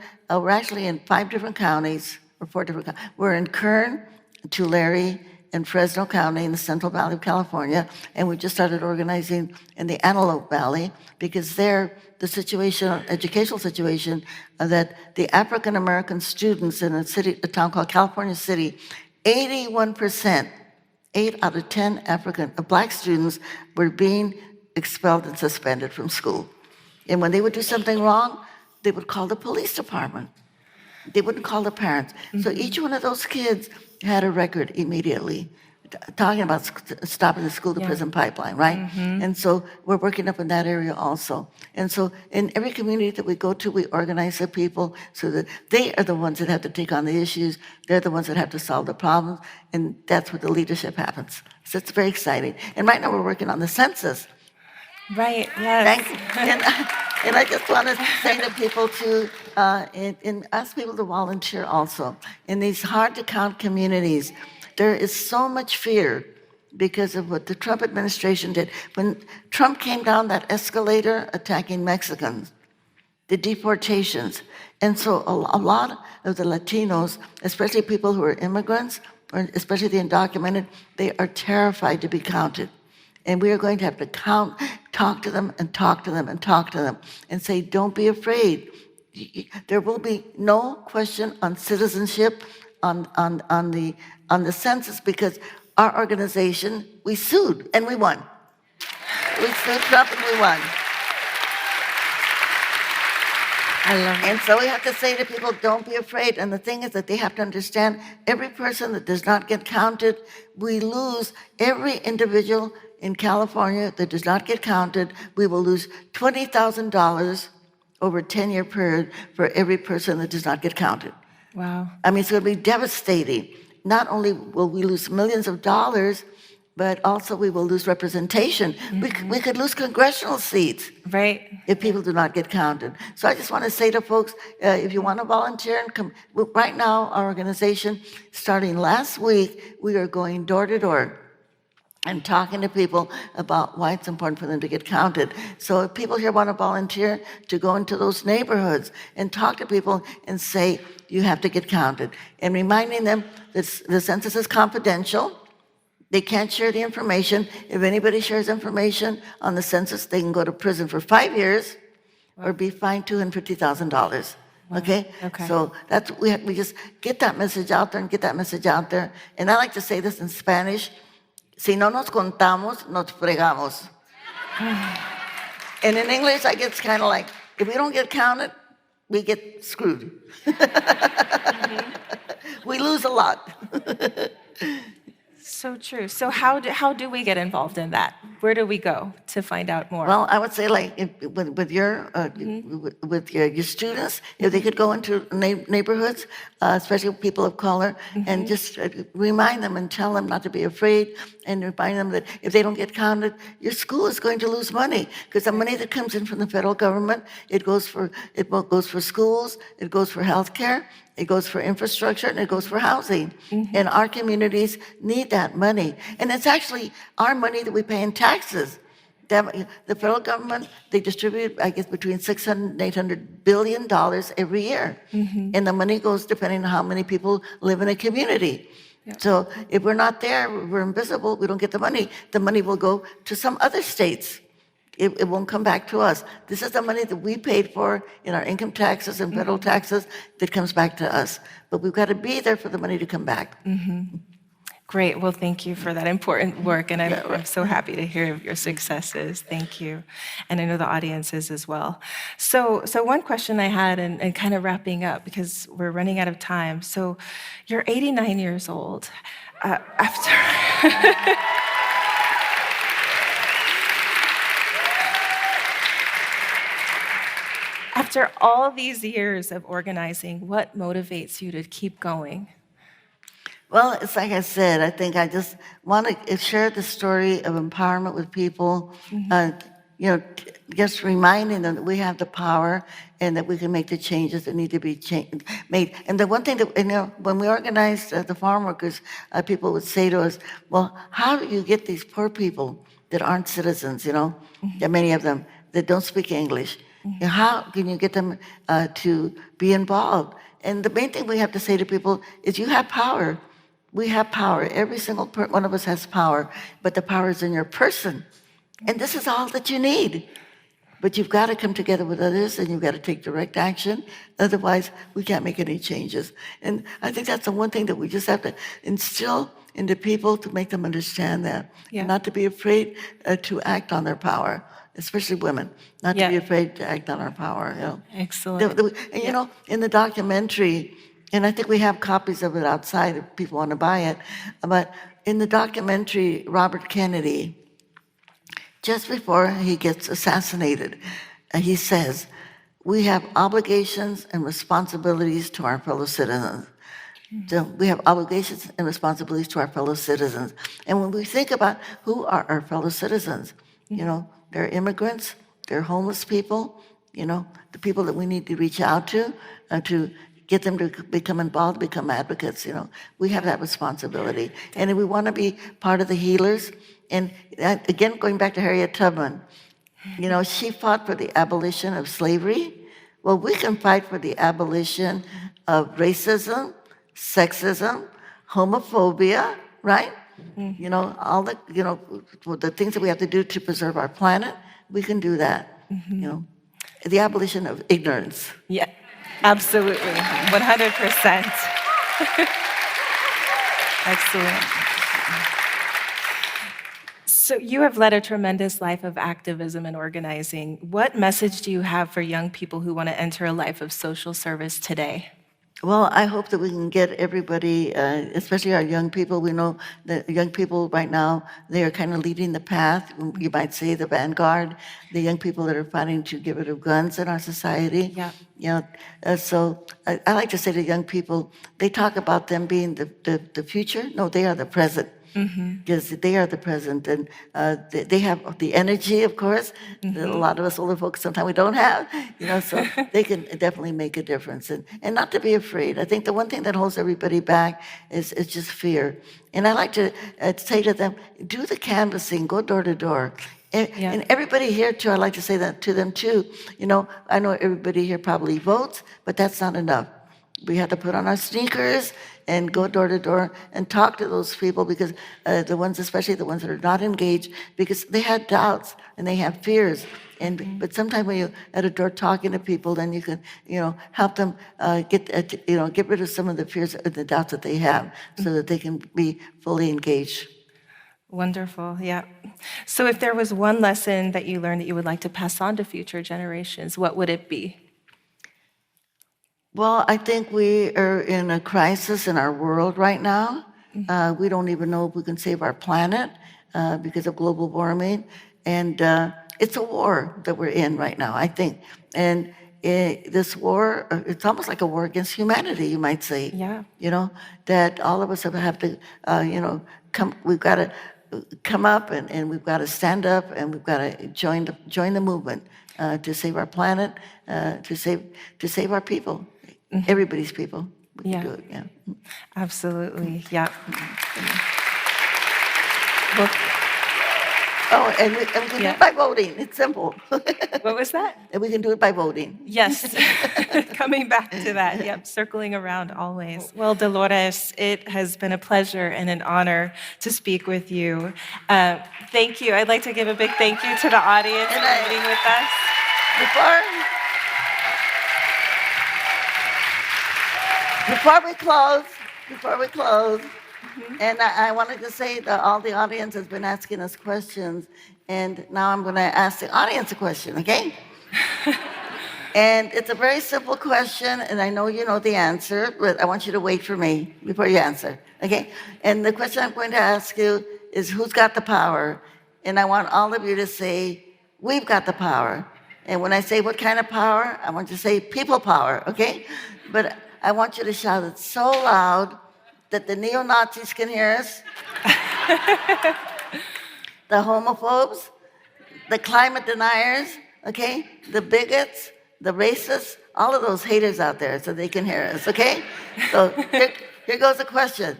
B: actually in 5 different counties, or 4 different counties. We're in Kern, Tulare, and Fresno County in the Central Valley of California. And we just started organizing in the Antelope Valley because there, the educational situation, that the African American students in a town called California City, 81% 8 out of 10 Black students were being expelled and suspended from school. And when they would do something wrong, they would call the police department. They wouldn't call the parents. So each one of those kids had a record immediately, talking about stopping the school-to-prison pipeline, right? And so we're working up in that area also. And so in every community that we go to, we organize the people so that they are the ones that have to take on the issues. They're the ones that have to solve the problems, and that's where the leadership happens. So it's very exciting. And right now we're working on the census.
C: Right, yes.
B: Thank you. And I just want to say to people and ask people to volunteer also. In these hard-to-count communities, there is so much fear because of what the Trump administration did. When Trump came down that escalator attacking Mexicans, the deportations, and so a lot of the Latinos, especially people who are immigrants, or especially the undocumented, they are terrified to be counted. And we are going to have to talk to them and talk to them and talk to them and say, don't be afraid. There will be no question on citizenship on the census because our organization, we sued and we won. We sued Trump and we won.
C: I love it.
B: And so we have to say to people, don't be afraid. And the thing is that they have to understand every person that does not get counted, we lose every individual in California that does not get counted, we will lose $20,000 over a 10-year period for every person that does not get counted.
C: Wow.
B: I mean, it's going to be devastating. Not only will we lose millions of dollars, but also we will lose representation. We could lose congressional seats.
C: Right.
B: If people do not get counted. So I just want to say to folks, if you want to volunteer and come, right now our organization, starting last week, we are going door to door and talking to people about why it's important for them to get counted. So if people here want to volunteer to go into those neighborhoods and talk to people and say, you have to get counted. And reminding them that the census is confidential. They can't share the information. If anybody shares information on the census, they can go to prison for 5 years or be fined $250,000. Okay?
C: Okay.
B: So that's we just get that message out there and get that message out there. And I like to say this in Spanish, si no nos contamos, nos fregamos. And in English, I guess kind of like, if we don't get counted, we get screwed. We lose a lot.
C: So true. So how do we get involved in that? Where do we go to find out more?
B: Well, I would say like with your students, if they could go into neighborhoods, especially people of color, and just remind them and tell them not to be afraid, and remind them that if they don't get counted, your school is going to lose money because the money that comes in from the federal government, it goes for schools, it goes for healthcare, it goes for infrastructure, and it goes for housing. And our communities need that money. And it's actually our money that we pay in taxes. The federal government, they distribute, I guess, between $600 and $800 billion every year. And the money goes depending on how many people live in a community. So if we're not there, we're invisible, we don't get the money. The money will go to some other states. It won't come back to us. This is the money that we paid for in our income taxes and federal taxes that comes back to us. But we've got to be there for the money to come back.
C: Great. Well, thank you for that important work, and I'm so happy to hear of your successes. Thank you. And I know the audience is as well. So one question I had, and kind of wrapping up, because we're running out of time. So you're 89 years old. After all these years of organizing, what motivates you to keep going?
B: Well, it's like I said, I think I just want to share the story of empowerment with people, just reminding them that we have the power and that we can make the changes that need to be made. And the one thing that, when we organized the farm workers, people would say to us, well, how do you get these poor people that aren't citizens, there are many of them that don't speak English? How can you get them to be involved? And the main thing we have to say to people is you have power. We have power. Every single one of us has power, but the power is in your person. And this is all that you need. But you've got to come together with others, and you've got to take direct action. Otherwise, we can't make any changes. And I think that's the one thing that we just have to instill into people to make them understand that.
C: Yeah.
B: And not to be afraid to act on their power, especially women, not to be afraid to act on our power. You know.
C: Excellent.
B: And you know, in the documentary, and I think we have copies of it outside if people want to buy it, but in the documentary, Robert Kennedy, just before he gets assassinated, he says, we have obligations and responsibilities to our fellow citizens. So we have obligations and responsibilities to our fellow citizens. And when we think about who are our fellow citizens, you know, they're immigrants, they're homeless people, you know, the people that we need to reach out to get them to become involved, become advocates, you know. We have that responsibility. And if we want to be part of the healers, and again, going back to Harriet Tubman, you know, she fought for the abolition of slavery. Well, we can fight for the abolition of racism, sexism, homophobia, right? You know, all the, you know, the things that we have to do to preserve our planet, we can do that, you know. The abolition of ignorance.
C: Yeah, absolutely, 100%. Excellent. So you have led a tremendous life of activism and organizing. What message do you have for young people who want to enter a life of social service today?
B: Well, I hope that we can get everybody, especially our young people. We know that young people right now, they are kind of leading the path, you might say the vanguard, the young people that are fighting to get rid of guns in our society.
C: Yeah.
B: You know, so I like to say to young people, they talk about them being the future. No, they are the present. Because they are the present, and they have the energy, of course, that a lot of us older folks sometimes we don't have, you know, so they can definitely make a difference. And not to be afraid. I think the one thing that holds everybody back is just fear. And I like to say to them, do the canvassing, go door to door. And everybody here, too, I like to say that to them, too. You know, I know everybody here probably votes, but that's not enough. We have to put on our sneakers and go door to door and talk to those people, because the ones, especially the ones that are not engaged, because they had doubts and they have fears. But sometimes when you're at a door talking to people, then you can, you know, help them get rid of some of the fears and the doubts that they have, so that they can be fully engaged.
C: Wonderful, yeah. So if there was one lesson that you learned that you would like to pass on to future generations, what would it be?
B: Well, I think we are in a crisis in our world right now. We don't even know if we can save our planet because of global warming. And it's a war that we're in right now, I think. And this war, it's almost like a war against humanity, you might say.
C: Yeah.
B: You know, that all of us have to, we've got to come up and we've got to stand up and we've got to join the movement to save our planet, to save our people. Everybody's people. We can do it, yeah.
C: Absolutely, yeah.
B: And we can do it by voting. It's simple.
C: What was that?
B: And we can do it by voting.
C: Yes, coming back to that, yep, circling around always. Well, Dolores, it has been a pleasure and an honor to speak with you. Thank you. I'd like to give a big thank you to the audience for meeting with us.
B: Before we close, and I wanted to say that all the audience has been asking us questions, and now I'm going to ask the audience a question, okay? And it's a very simple question, and I know you know the answer, but I want you to wait for me before you answer, okay? And the question I'm going to ask you is, who's got the power? And I want all of you to say, we've got the power. And when I say what kind of power, I want you to say people power, okay? But I want you to shout it so loud that the neo-Nazis can hear us, the homophobes, the climate deniers, okay, the bigots, the racists, all of those haters out there, so they can hear us, okay? So here goes the question.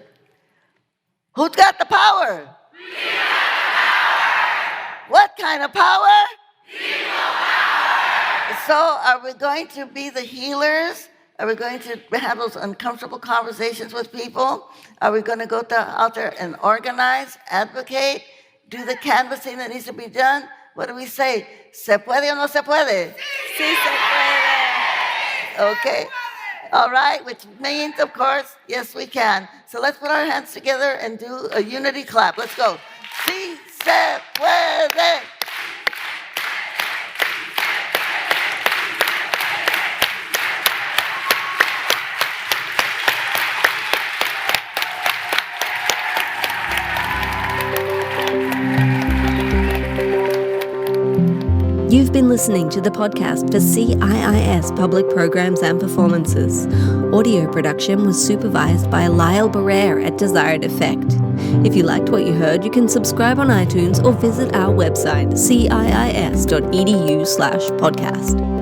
B: Who's got the power? We got the power! What kind of power? People power! So are we going to be the healers? Are we going to have those uncomfortable conversations with people? Are we going to go out there and organize, advocate, do the canvassing that needs to be done? What do we say? ¿Se puede o no se puede?
C: Sí se puede.
B: Okay. All right, which means, of course, yes, we can. So let's put our hands together and do a unity clap. Let's go. Sí se puede.
A: You've been listening to the podcast for CIIS Public Programs and Performances. Audio production was supervised by Lyle Barrere at Desired Effect. If you liked what you heard, you can subscribe on iTunes or visit our website, ciis.edu/podcast.